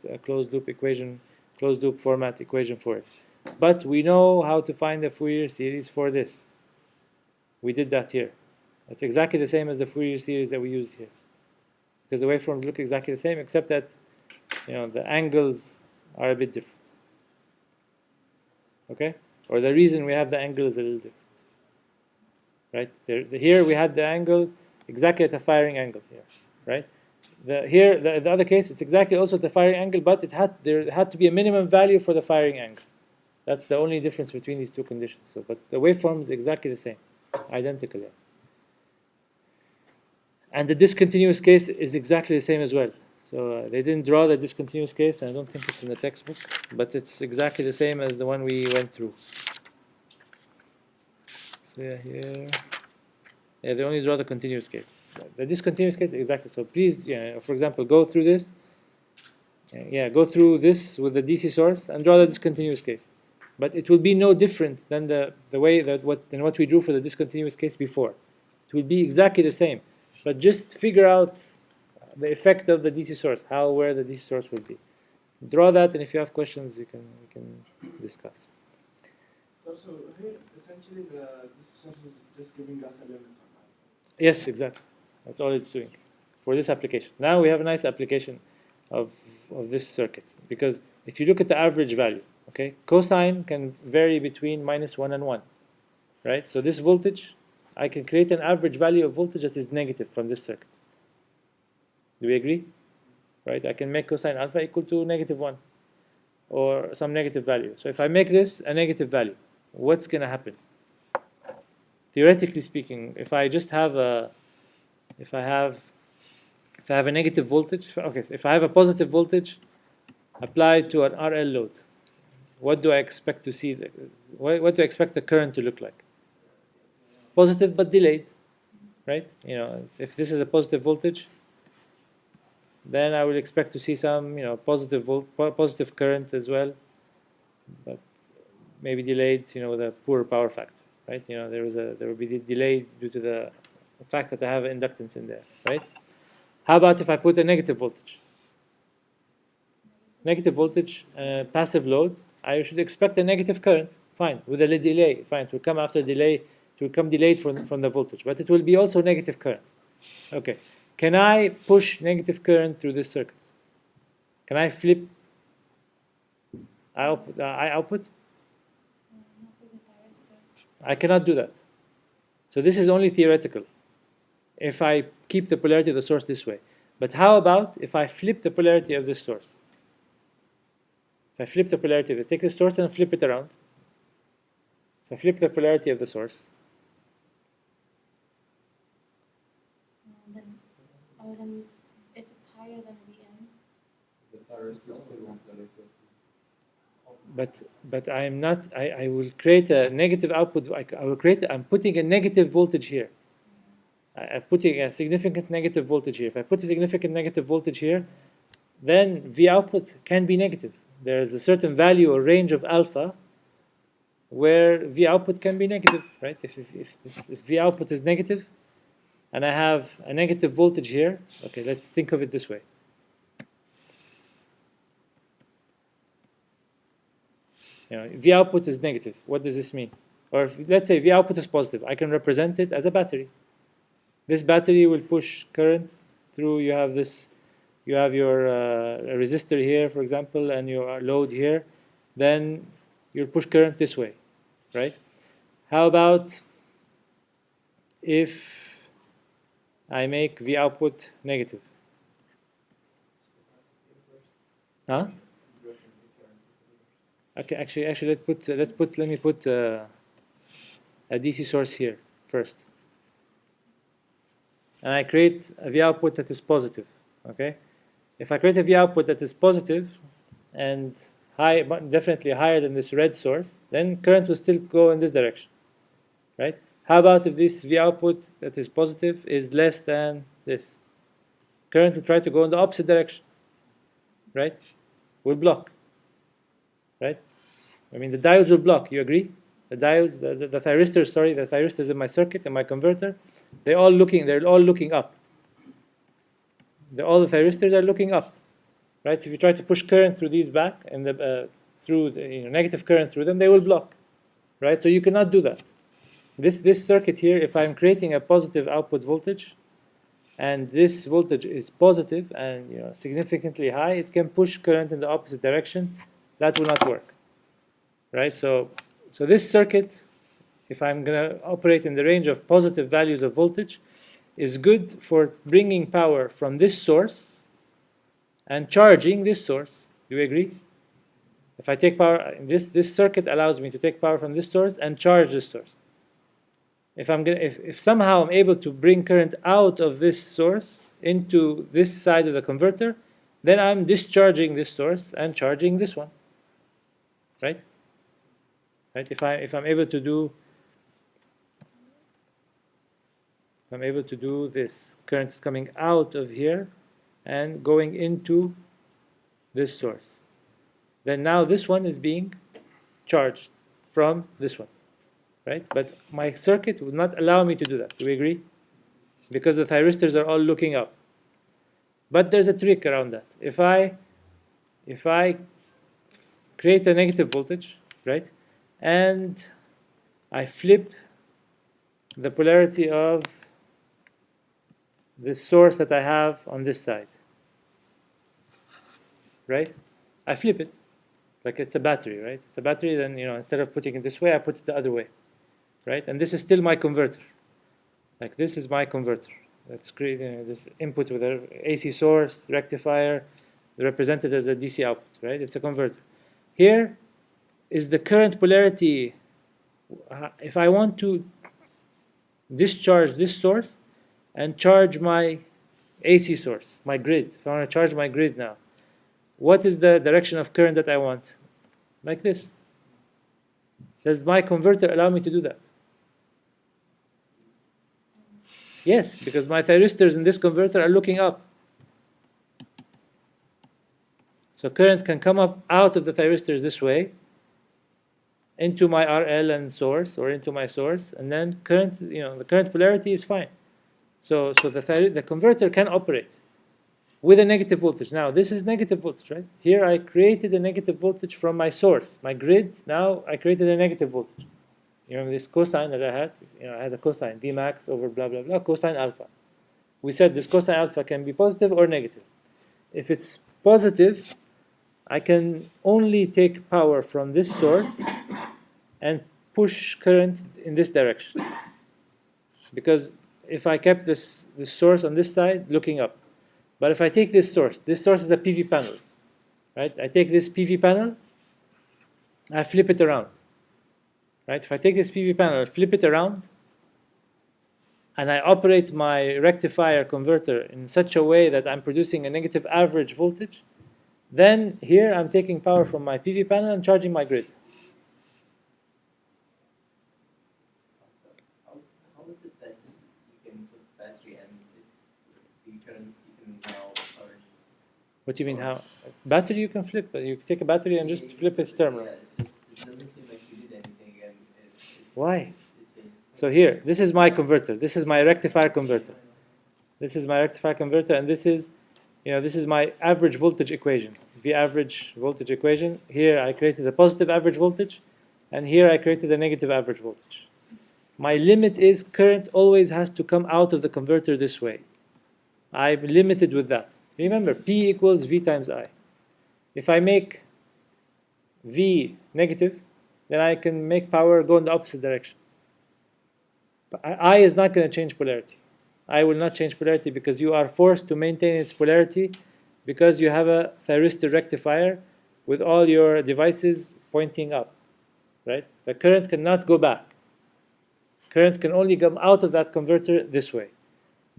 Speaker 1: format equation for it. But we know how to find the Fourier series for this. We did that here. It's exactly the same as the Fourier series that we used here. Because the waveforms look exactly the same, except that the angles are a bit different. Okay? Or the reason we have the angle is a little different. Right? Here we had the angle exactly at the firing angle here. Right? The other case, it's exactly also at the firing angle, but there had to be a minimum value for the firing angle. That's the only difference between these two conditions. So, but the waveform is exactly the same, identical. Yeah. And the discontinuous case is exactly the same as well. So they didn't draw the discontinuous case, and I don't think it's in the textbook, but it's exactly the same as the one we went through. So yeah, here. Yeah, they only draw the continuous case. The discontinuous case, exactly. So please, for example, go through this. Go through this with the DC source and draw the discontinuous case. But it will be no different than the way that what we drew for the discontinuous case before. It will be exactly the same. But just figure out the effect of the DC source, where the DC source will be. Draw that, and if you have questions, we can discuss.
Speaker 3: So here, essentially, this source is just giving us a limit on that.
Speaker 1: Yes, exactly. That's all it's doing for this application. Now we have a nice application of this circuit, because if you look at the average value, okay, cosine can vary between -1 and 1, right? So this voltage, I can create an average value of voltage that is negative from this circuit. Do we agree? Right? I can make cosine alpha equal to -1 or some negative value. So if I make this a negative value, what's going to happen? Theoretically speaking, if I have a negative voltage, okay, so if I have a positive voltage applied to an RL load, what do I expect to see? What do I expect the current to look like? Positive but delayed, right? If this is a positive voltage, then I will expect to see some, positive current as well, but maybe delayed, with a poor power factor, right? There will be delay due to the fact that I have inductance in there, right? How about if I put a negative voltage? Negative voltage, passive load, I should expect a negative current, fine, with a delay, fine, it will come after delay, it will come delayed from the voltage, but it will be also negative current. Okay, can I push negative current through this circuit? Can I flip I output? I cannot do that. So this is only theoretical if I keep the polarity of the source this way. But how about if I flip the polarity of this source? If I flip the polarity of this, take the source and flip it around. If I flip the polarity of the source,
Speaker 2: then if it's higher than Vn,
Speaker 5: The thyristor still won't let it go.
Speaker 1: but I am not. I will create a negative output. I'm putting a negative voltage here. I'm putting a significant negative voltage here. If I put a significant negative voltage here, then V output can be negative. There is a certain value or range of alpha where V output can be negative, right? If V output is negative, and I have a negative voltage here, okay, let's think of it this way. V output is negative. What does this mean? Or let's say V output is positive. I can represent it as a battery. This battery will push current through. You have your resistor here, for example, and your load here. Then you'll push current this way, right? How about if I make V output negative? Huh? Okay, actually, let me put a DC source here first, and I create a V output that is positive. Okay, if I create a V output that is positive and high, but definitely higher than this red source, then current will still go in this direction, right? How about if this V output that is positive is less than this? Current will try to go in the opposite direction, right? Will block, right? I mean, the diodes will block. You agree? The diodes, the thyristors in my circuit, in my converter, they're all looking up. All the thyristors are looking up, right? If you try to push current through these back and through the negative current through them, they will block, right? So you cannot do that. this circuit here, if I'm creating a positive output voltage, and this voltage is positive and significantly high, it can push current in the opposite direction. That will not work, right? So this circuit, if I'm going to operate in the range of positive values of voltage, is good for bringing power from this source and charging this source. Do you agree? If I take power, this circuit allows me to take power from this source and charge this source. If somehow I'm able to bring current out of this source into this side of the converter, then I'm discharging this source and charging this one. Right? Right? If I'm able to do this, current is coming out of here and going into this source. Then now this one is being charged from this one, right? But my circuit would not allow me to do that. Do we agree? Because the thyristors are all looking up. But there's a trick around that. If I create a negative voltage, right, and I flip the polarity of this source that I have on this side, right? I flip it like it's a battery, right? It's a battery, then instead of putting it this way, I put it the other way, right? And this is still my converter. Like this is my converter. That's creating this input with an AC source, rectifier, represented as a DC output, right? It's a converter. Here is the current polarity. If I want to discharge this source and charge my AC source, my grid, if I want to charge my grid now, what is the direction of current that I want? Like this. Does my converter allow me to do that? Yes, because my thyristors in this converter are looking up. So current can come up out of the thyristors this way into my RL and source, or into my source, and then current, the current polarity is fine. So the converter can operate with a negative voltage. Now this is negative voltage, right? Here I created a negative voltage from my source, my grid. Now I created a negative voltage. You remember this cosine that I had? I had a cosine, V max over blah blah blah, cosine alpha. We said this cosine alpha can be positive or negative. If it's positive, I can only take power from this source and push current in this direction. Because if I kept this source on this side looking up, but if I take this source is a PV panel, right? I take this PV panel, I flip it around, right? If I take this PV panel, flip it around, and I operate my rectifier converter in such a way that I'm producing a negative average voltage, then here I'm taking power from my PV panel and charging my grid.
Speaker 4: How is it that you can put battery and the current you can now charge?
Speaker 1: What do you mean how? Battery you can flip. You take a battery and just flip its terminals.
Speaker 4: Yeah, it doesn't seem like you did anything, and
Speaker 1: Why?
Speaker 4: it changed.
Speaker 1: So here, this is my converter. This is my rectifier converter. This is my rectifier converter, and this is, this is my average voltage equation. The average voltage equation. Here I created a positive average voltage, and here I created a negative average voltage. My limit is current always has to come out of the converter this way. I'm limited with that. Remember, P equals V times I. If I make V negative, then I can make power go in the opposite direction. But I is not going to change polarity. I will not change polarity because you are forced to maintain its polarity because you have a thyristor rectifier with all your devices pointing up, right? The current cannot go back. Current can only come out of that converter this way.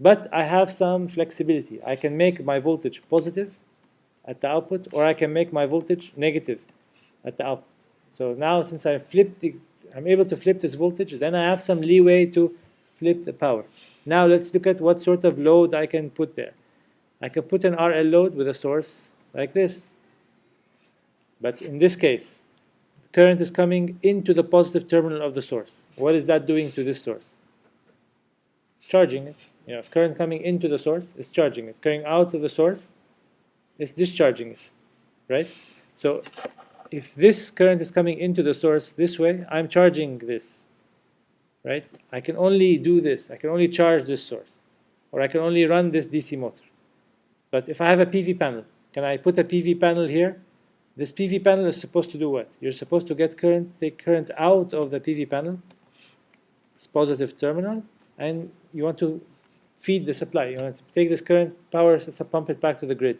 Speaker 1: But I have some flexibility. I can make my voltage positive at the output, or I can make my voltage negative at the output. So now since I'm able to flip this voltage, then I have some leeway to flip the power. Now let's look at what sort of load I can put there. I can put an RL load with a source like this. But in this case, current is coming into the positive terminal of the source. What is that doing to this source? Charging it. If current coming into the source, it's charging it. Coming out of the source, it's discharging it, right? So if this current is coming into the source this way, I'm charging this. right? I can only do this. I can only charge this source, or I can only run this DC motor. But if I have a PV panel, can I put a PV panel here? This PV panel is supposed to do what? You're supposed to get current, take current out of the PV panel, it's positive terminal, and you want to feed the supply. You want to take this current, power, pump it back to the grid.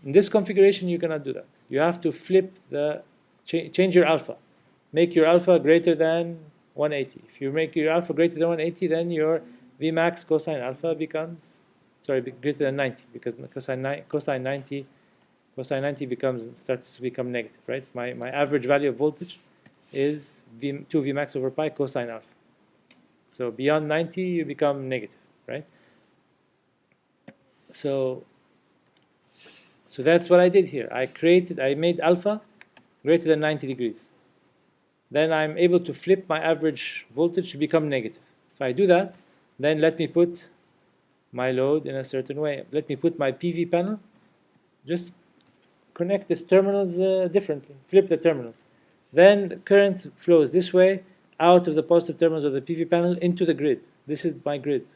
Speaker 1: In this configuration, you cannot do that. You have to flip the, change your alpha. Make your alpha greater than 180. If you make your alpha greater than 180, then your Vmax cosine alpha becomes, sorry, greater than 90, because cosine 90 starts to become negative, right? My average value of voltage is 2 Vmax over pi cosine alpha. So beyond 90, you become negative, right? So that's what I did here. I made alpha greater than 90 degrees. Then I'm able to flip my average voltage to become negative. If I do that, then let me put my load in a certain way. Let me put my PV panel, just connect these terminals differently, flip the terminals. Then the current flows this way, out of the positive terminals of the PV panel into the grid. This is my grid.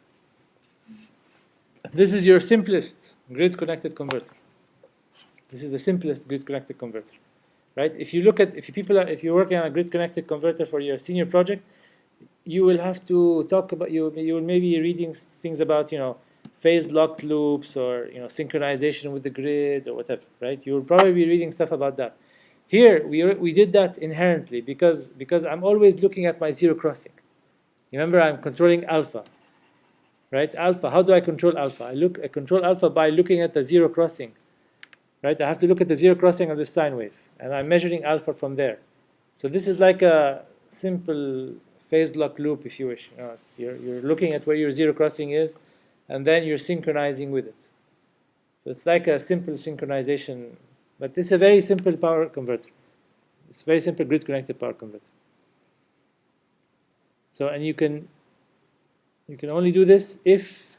Speaker 1: This is your simplest grid-connected converter. This is the simplest grid-connected converter, right? If you look at, if you're working on a grid-connected converter for your senior project, you will have to talk about, you will maybe be reading things about, phase locked loops, or synchronization with the grid, or whatever, right? You will probably be reading stuff about that. Here we did that inherently because I'm always looking at my zero crossing. Remember, I'm controlling alpha, right? Alpha. How do I control alpha? I control alpha by looking at the zero crossing, right? I have to look at the zero crossing of the sine wave, and I'm measuring alpha from there. So this is like a simple phase lock loop, if you wish. You're looking at where your zero crossing is, and then you're synchronizing with it. So it's like a simple synchronization, but this is a very simple power converter. It's a very simple grid-connected power converter. So, and you can only do this if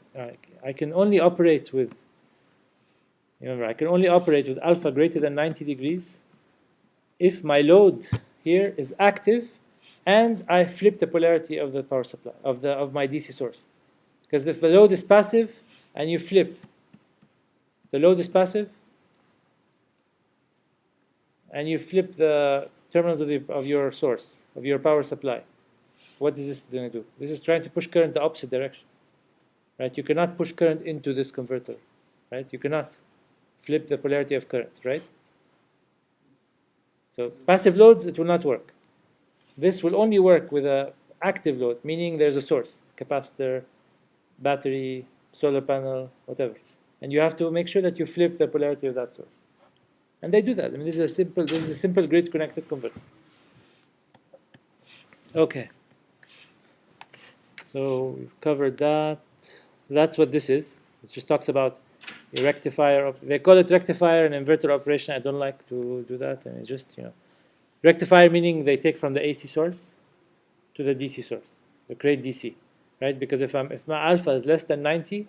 Speaker 1: I can only operate with. Remember, I can only operate with alpha greater than 90 degrees if my load here is active and I flip the polarity of the power supply of my DC source. Because if the load is passive and you flip, the load is passive and you flip the terminals of your source, of your power supply, what is this going to do? This is trying to push current the opposite direction, right? You cannot push current into this converter, right? You cannot flip the polarity of current, right? So passive loads, it will not work. This will only work with an active load, meaning there's a source, capacitor, battery, solar panel, whatever. And you have to make sure that you flip the polarity of that source. And they do that. I mean, this is a simple grid-connected converter. Okay. So we've covered that. That's what this is. It just talks about a rectifier. They call it rectifier and inverter operation. I don't like to do that. And it's just, rectifier meaning they take from the AC source to the DC source. They create DC, right? Because if my alpha is less than 90,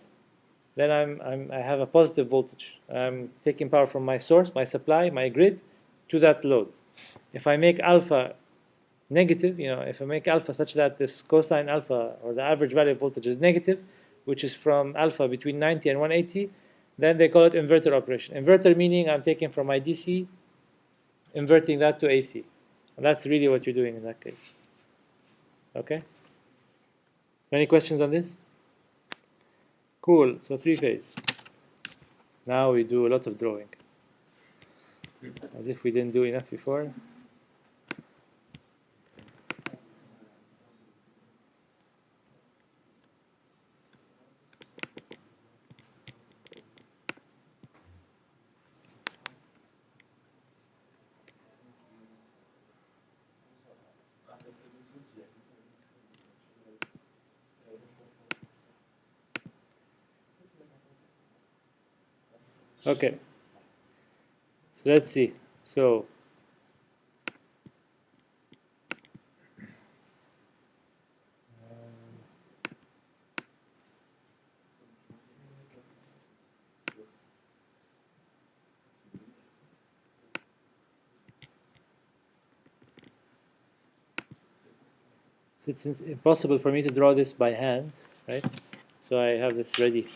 Speaker 1: then I have a positive voltage. I'm taking power from my source, my supply, my grid, to that load. If I make alpha negative, if I make alpha such that this cosine alpha, or the average value of voltage, is negative, which is from alpha between 90 and 180, then they call it inverter operation. Inverter meaning I'm taking from my DC, inverting that to AC. And that's really what you're doing in that case. Okay? Any questions on this? Cool. So 3-phase. Now we do lots of drawing. As if we didn't do enough before. Okay. So let's see. So So it's impossible for me to draw this by hand, right? So I have this ready.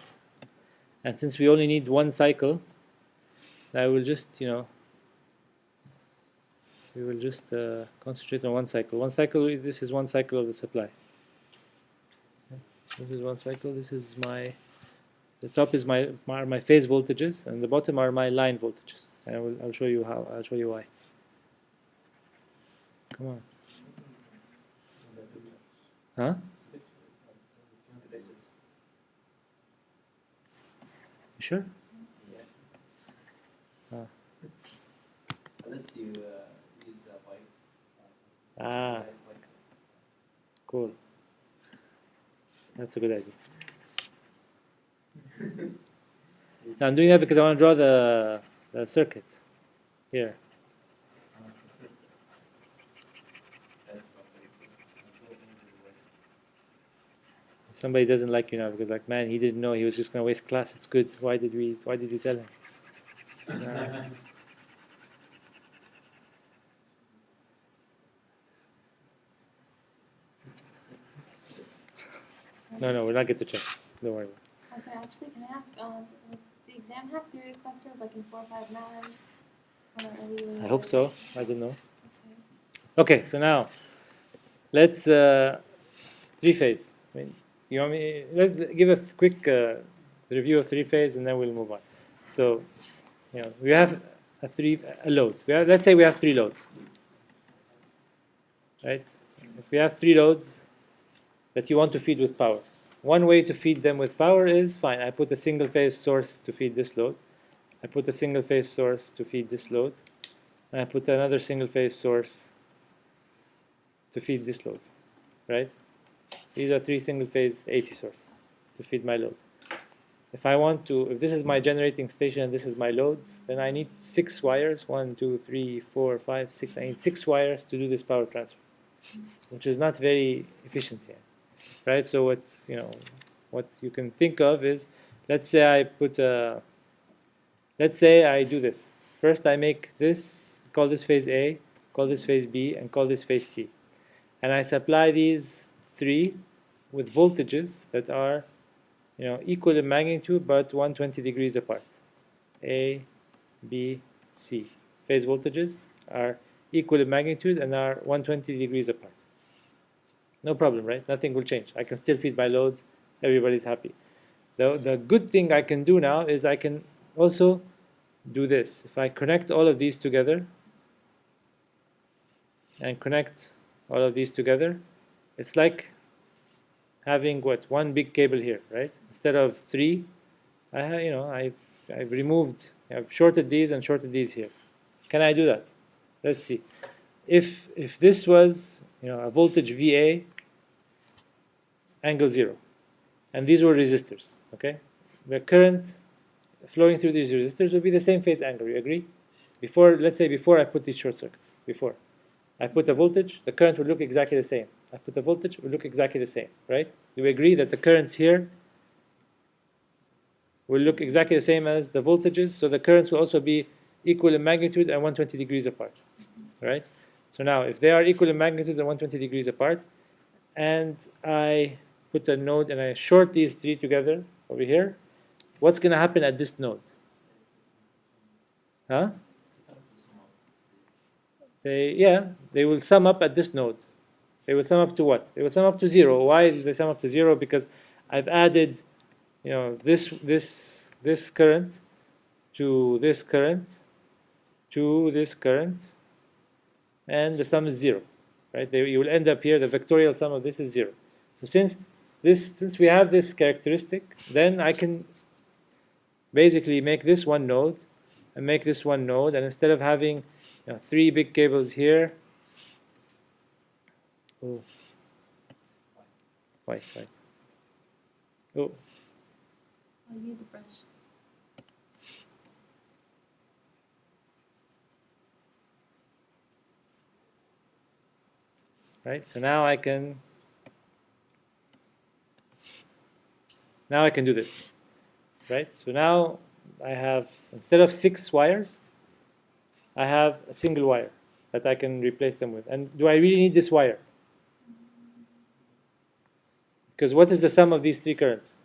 Speaker 1: And since we only need one cycle, I will just, we will just concentrate on one cycle. One cycle, this is one cycle of the supply. This is one cycle, this is the top is my phase voltages, and the bottom are my line voltages. And I'll show you how, I'll show you why. Come on. Huh? You sure?
Speaker 4: Yeah.
Speaker 1: Ah.
Speaker 4: Unless you use white.
Speaker 1: Ah, cool. That's a good idea. Now I'm doing that because I want to draw the circuit here. Somebody doesn't like you now because, like, man, he didn't know, he was just gonna waste class. It's good. Why did you tell him? No, we're not get to check. Don't worry.
Speaker 2: Oh, sorry, actually, can I ask, would the exam have theory questions like in 459?
Speaker 1: I hope so. I don't know. Okay, so now let's three-phase. I mean, you want me? Let's give a quick review of three-phase, and then we'll move on. So, we have a load. Let's say we have three loads, right? If we have three loads that you want to feed with power, one way to feed them with power is fine. I put a single-phase source to feed this load. I put a single-phase source to feed this load, and I put another single-phase source to feed this load, right? These are three single-phase AC sources to feed my load. If this is my generating station and this is my loads, then I need 6 wires. 1, 2, 3, 4, 5, 6. I need 6 wires to do this power transfer, which is not very efficient here, right? So what you can think of is, let's say I do this. First I make this, call this phase A, call this phase B, and call this phase C. And I supply these three with voltages that are equal in magnitude but 120 degrees apart. A, B, C. Phase voltages are equal in magnitude and are 120 degrees apart. No problem, right? Nothing will change. I can still feed my loads. Everybody's happy. The good thing I can do now is I can also do this. If I connect all of these together and connect all of these together, it's like having one big cable here, right? Instead of 3, I've shorted these and shorted these here. Can I do that? Let's see. If this was a voltage VA, angle 0, and these were resistors, okay? The current flowing through these resistors would be the same phase angle. You agree? Let's say before I put these short circuits, before I put a voltage, the current would look exactly the same. I put a voltage, it would look exactly the same, right? Do we agree that the currents here will look exactly the same as the voltages? So the currents will also be equal in magnitude and 120 degrees apart, right? So now, if they are equal in magnitude and 120 degrees apart, and I put a node and I short these three together over here, what's going to happen at this node? Huh? They will sum up at this node. They will sum up to what? They will sum up to 0. Why do they sum up to 0? Because I've added, this current to this current to this current, and the sum is 0, right? You will end up here. The vectorial sum of this is 0. So since we have this characteristic, then I can basically make this one node and make this one node, and instead of having 3 big cables here. Oh, white. Oh,
Speaker 2: I need the brush.
Speaker 1: right. So now I can do this, right? So now I have, instead of 6 wires, I have a single wire that I can replace them with. And do I really need this wire? Because what is the sum of these three currents?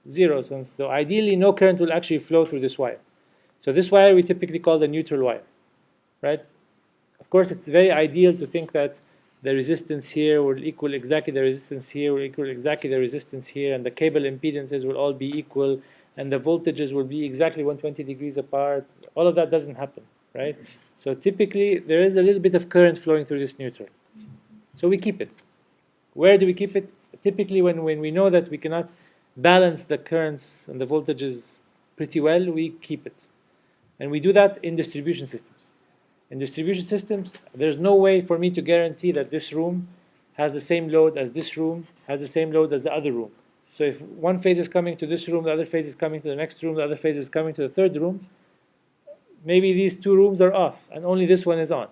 Speaker 1: Zero. So ideally, no current will actually flow through this wire. So this wire we typically call the neutral wire, right? Of course, it's very ideal to think that the resistance here will equal exactly the resistance here, will equal exactly the resistance here, and the cable impedances will all be equal, and the voltages will be exactly 120 degrees apart. All of that doesn't happen, right? So typically, there is a little bit of current flowing through this neutral. So we keep it. Where do we keep it? Typically, when we know that we cannot balance the currents and the voltages pretty well, we keep it. And we do that in distribution systems. In distribution systems, there's no way for me to guarantee that this room has the same load as this room, has the same load as the other room. So if one phase is coming to this room, the other phase is coming to the next room, the other phase is coming to the third room, maybe these two rooms are off and only this one is on.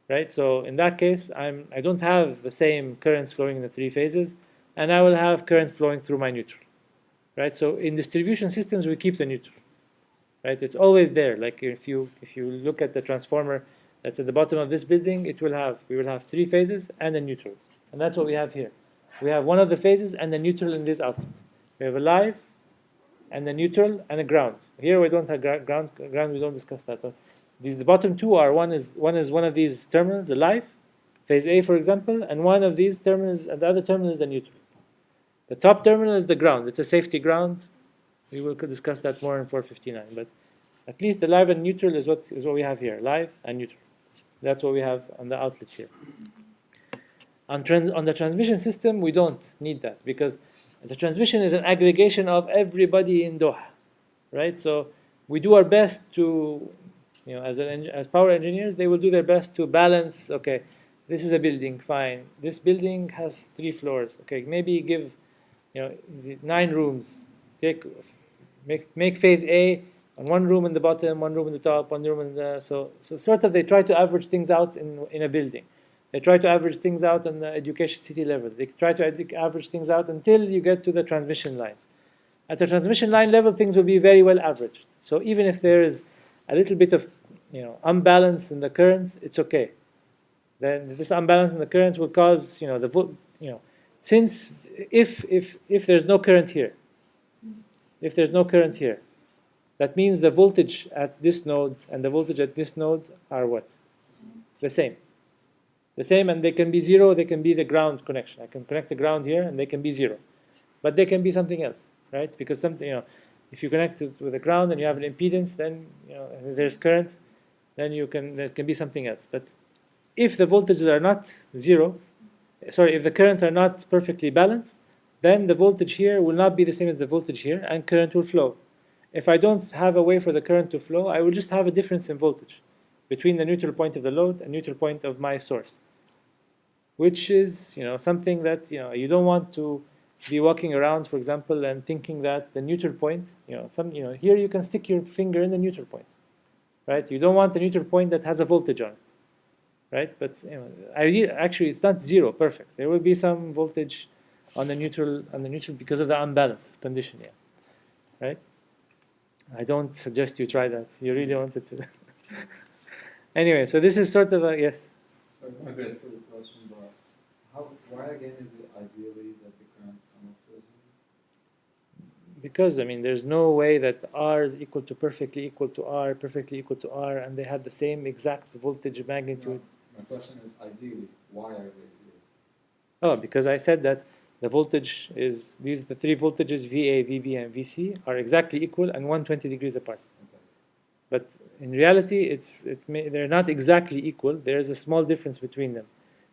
Speaker 1: Right? So in that case, I don't have the same currents flowing in the three phases, and I will have current flowing through my neutral. Right? So in distribution systems, we keep the neutral. Right? It's always there. Like if you look at the transformer that's at the bottom of this building, we will have three phases and a neutral, and that's what we have here. We have one of the phases and the neutral in this outlet. We have a live, and the neutral, and a ground. Here we don't have ground. We don't discuss that. But the bottom two are one is one of these terminals, the live, phase A, for example, and one of these terminals, and the other terminal is the neutral. The top terminal is the ground. It's a safety ground. We will discuss that more in 459. But at least the live and neutral is what we have here, live and neutral. That's what we have on the outlets here. On the transmission system, we don't need that because the transmission is an aggregation of everybody in Doha, right? So we do our best to, as power engineers, they will do their best to balance. Okay, this is a building, fine. This building has 3 floors. Okay, maybe give, 9 rooms. Make phase A on 1 room in the bottom, 1 room in the top, 1 room in the so sort of they try to average things out in a building. They try to average things out on the education city level. They try to average things out until you get to the transmission lines. At the transmission line level, things will be very well averaged. So even if there is a little bit of unbalance in the currents, it's okay. Then this unbalance in the currents will cause since if there's no current here, that means the voltage at this node and the voltage at this node are what? The same. The same, and they can be 0, they can be the ground connection. I can connect the ground here and they can be 0. But they can be something else, right? Because if you connect it with the ground and you have an impedance, then if there's current, then there can be something else. But if the voltages are not 0, if the currents are not perfectly balanced, then the voltage here will not be the same as the voltage here, and current will flow. If I don't have a way for the current to flow, I will just have a difference in voltage between the neutral point of the load and neutral point of my source, which is something that you don't want to be walking around, for example, and thinking that the neutral point, here you can stick your finger in the neutral point, right? You don't want the neutral point that has a voltage on it, right? But actually, it's not 0 perfect. There will be some voltage on the neutral because of the unbalanced condition, right? I don't suggest you try that. You really wanted to. Anyway, so this is sort of a yes.
Speaker 5: Sorry, I missed the question, but why again is it ideally that the current sum flows in?
Speaker 1: Because there's no way that R is perfectly equal to R, perfectly equal to R, and they have the same exact voltage magnitude.
Speaker 5: No, my question is ideally, why are they 0?
Speaker 1: Oh, because I said that the voltage is the 3 voltages VA, VB, and VC are exactly equal and 120 degrees apart.
Speaker 5: Okay.
Speaker 1: But in reality, they're not exactly equal. There's a small difference between them,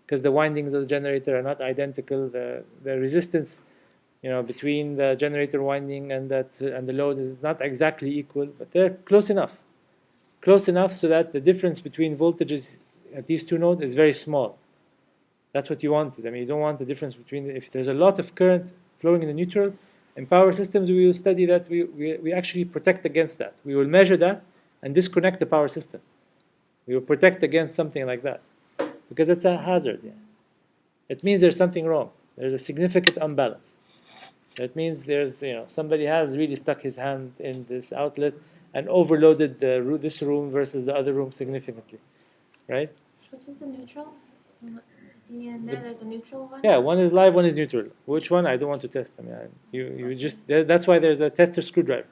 Speaker 1: because the windings of the generator are not identical. The resistance, between the generator winding and the load is not exactly equal, but they're close enough so that the difference between voltages at these 2 nodes is very small. That's what you wanted. You don't want the difference between if there's a lot of current flowing in the neutral. In power systems, we will study that. We actually protect against that. We will measure that and disconnect the power system. We will protect against something like that because it's a hazard. It means there's something wrong. There's a significant unbalance. That means there's somebody has really stuck his hand in this outlet and overloaded this room versus the other room significantly, right?
Speaker 2: Which is the neutral? in there, there's a neutral one?
Speaker 1: Yeah, one is live, one is neutral. Which one? I don't want to test. I mean, you just that's why there's a tester screwdriver.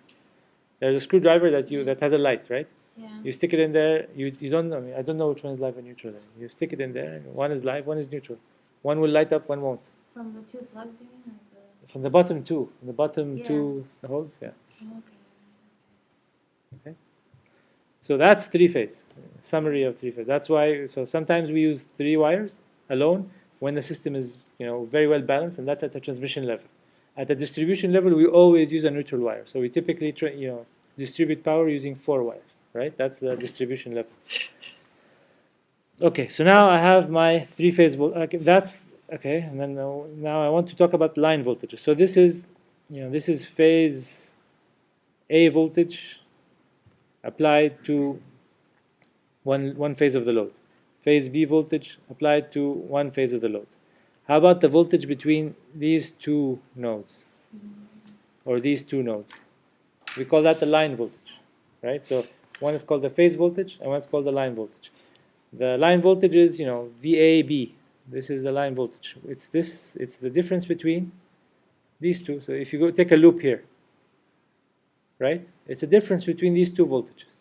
Speaker 1: There's a screwdriver that has a light, right?
Speaker 2: Yeah.
Speaker 1: You stick it in there. You don't. I mean, I don't know which one is live and neutral. You stick it in there, and one is live, one is neutral. One will light up, one won't.
Speaker 2: From the two plugs you mean? Like
Speaker 1: From the bottom two, from the bottom
Speaker 2: Yeah.
Speaker 1: two holes, yeah.
Speaker 2: the, okay.
Speaker 1: So that's three-phase. Summary of three-phase. That's why. So sometimes we use 3 wires alone when the system is very well balanced, and that's at the transmission level. At the distribution level, we always use a neutral wire. So we typically distribute power using 4 wires, right? That's the distribution level. Okay, so now I have my three-phase voltage. Okay, that's okay, and then now I want to talk about line voltages. So this is, this is phase A voltage applied to one phase of the load. Phase B voltage applied to one phase of the load. How about the voltage between these two nodes, or these two nodes? We call that the line voltage, right? So one is called the phase voltage, and one is called the line voltage. The line voltage is, VAB. This is the line voltage. It's the difference between these two. So if you go take a loop here, right? It's the difference between these two voltages,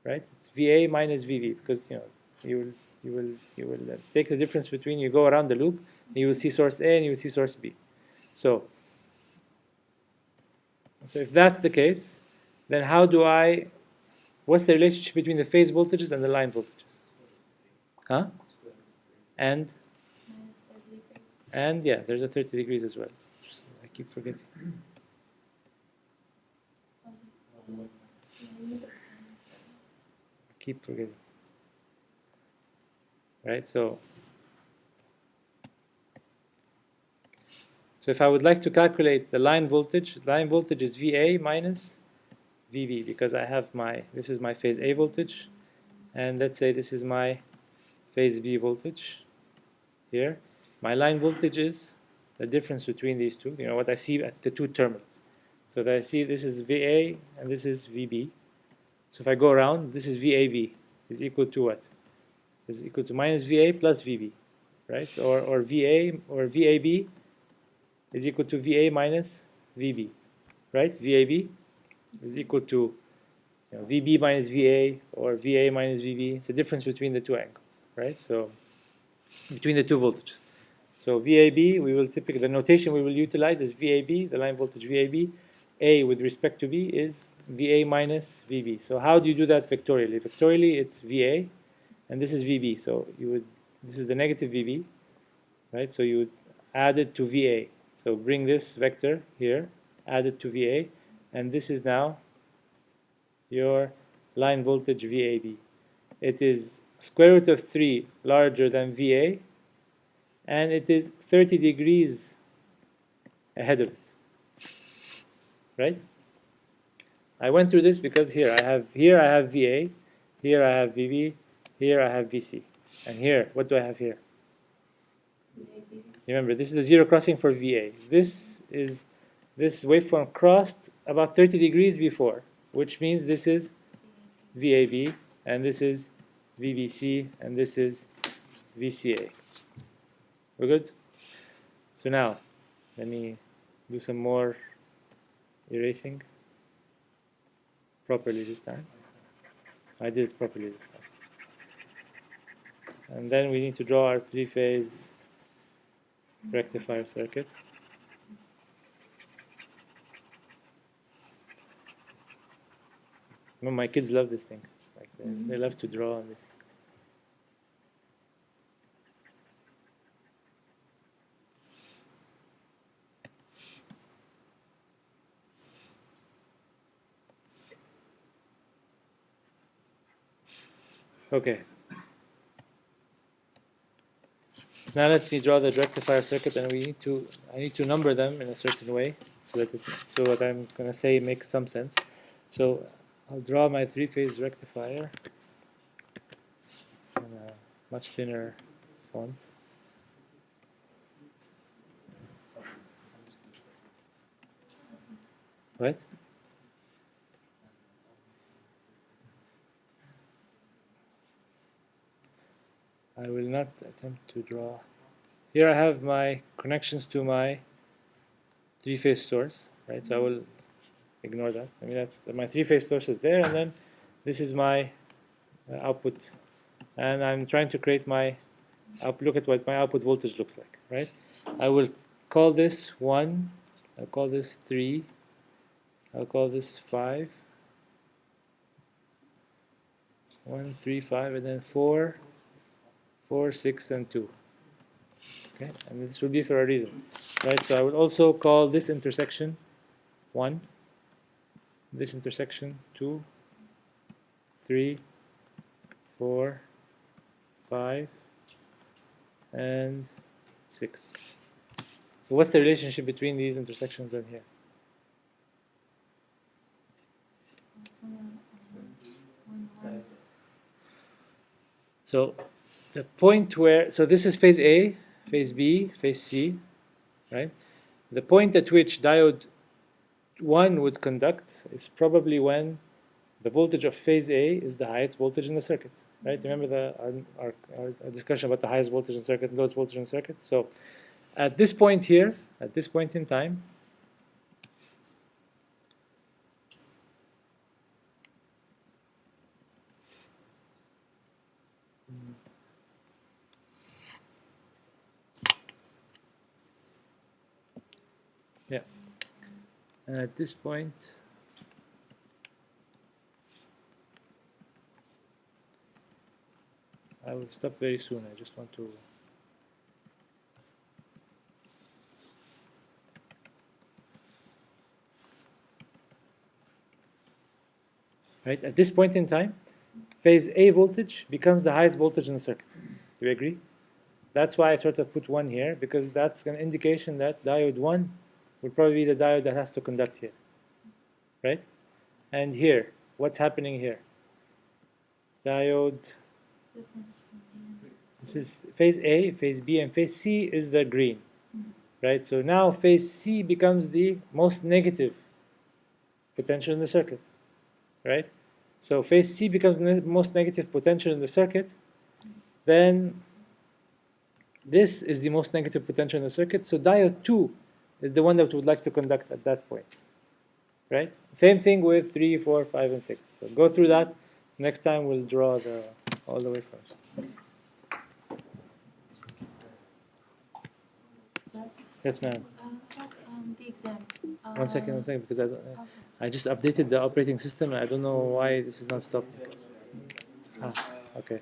Speaker 1: right? It's VA minus VB, because you will take the difference between, you go around the loop, and you will see source A and you will see source B. So if that's the case, then what's the relationship between the phase voltages and the line voltages? Huh? And
Speaker 2: Minus 30 degrees.
Speaker 1: and yeah, there's a 30 degrees as well. I keep forgetting. Keep forgetting. Right, so if I would like to calculate the line voltage is VA minus VB, because I have this is my phase A voltage, and let's say this is my phase B voltage here. My line voltage is the difference between these two, what I see at the two terminals. So that I see this is VA and this is VB. So if I go around, this is VAB is equal to what? Is equal to minus VA plus VB, right? Or VA or VAB is equal to VA minus VB, right? VAB is equal to VB minus VA or VA minus VB. It's the difference between the two angles, right? So between the two voltages. So VAB, the notation we will utilize is VAB, the line voltage VAB. A with respect to B is VA minus VB. So how do you do that vectorially? Vectorially, it's VA, and this is VB. So this is the negative VB, right? So you would add it to VA. So bring this vector here, add it to VA, and this is now your line voltage VAB. It is square root of 3 larger than VA, and it is 30 degrees ahead of it. Right? I went through this because here I have VA, here I have VB, here I have VC, and here, what do I have here? Remember, this is the zero crossing for VA. This waveform crossed about 30 degrees before, which means this is VAB, and this is VBC, and this is VCA. We're good? So now, let me do some more erasing properly this time. I did it properly this time. And then we need to draw our three-phase rectifier circuit. My kids love this thing. They love to draw on this. Okay. Now let me draw the rectifier circuit, and I need to number them in a certain way so what I'm gonna say makes some sense. So I'll draw my three-phase rectifier in a much thinner font. What? I will not attempt to draw. Here I have my connections to my three-phase source, right? So I will ignore that. I mean, that's my three-phase source is there, and then this is my output, and I'm trying to create my look at what my output voltage looks like, right? I will call this 1, I'll call this 3, I'll call this 5, 1, 3, 5, and then 4, 4, 6, and 2. Okay, and this will be for a reason, right? So I will also call this intersection 1, this intersection 2, 3, 4, 5, and 6. So what's the relationship between these intersections and here? Right. So the point where, so this is phase A, phase B, phase C, right? The point at which diode 1 would conduct is probably when the voltage of phase A is the highest voltage in the circuit, right? Remember our discussion about the highest voltage in the circuit and lowest voltage in the circuit? So at this point here, at this point in time, yeah, and at this point, I will stop very soon. I just want to. Right, at this point in time, phase A voltage becomes the highest voltage in the circuit. Do you agree? That's why I sort of put 1 here, because that's an indication that diode 1 will probably be the diode that has to conduct here. Right? And here, what's happening here? Diode, this is phase A, phase B, and phase C is the green. Right? So now phase C becomes the most negative potential in the circuit. Right? So phase C becomes the most negative potential in the circuit, then this is the most negative potential in the circuit, so diode 2 is the one that would like to conduct at that point. Right? Same thing with 3, 4, 5, and 6. So go through that. Next time we'll draw all the waveforms.
Speaker 2: Sir?
Speaker 1: Yes, ma'am.
Speaker 2: The exam.
Speaker 1: 1 second, because
Speaker 2: Okay.
Speaker 1: I just updated the operating system. I don't know why this is not stopped. Ah, okay.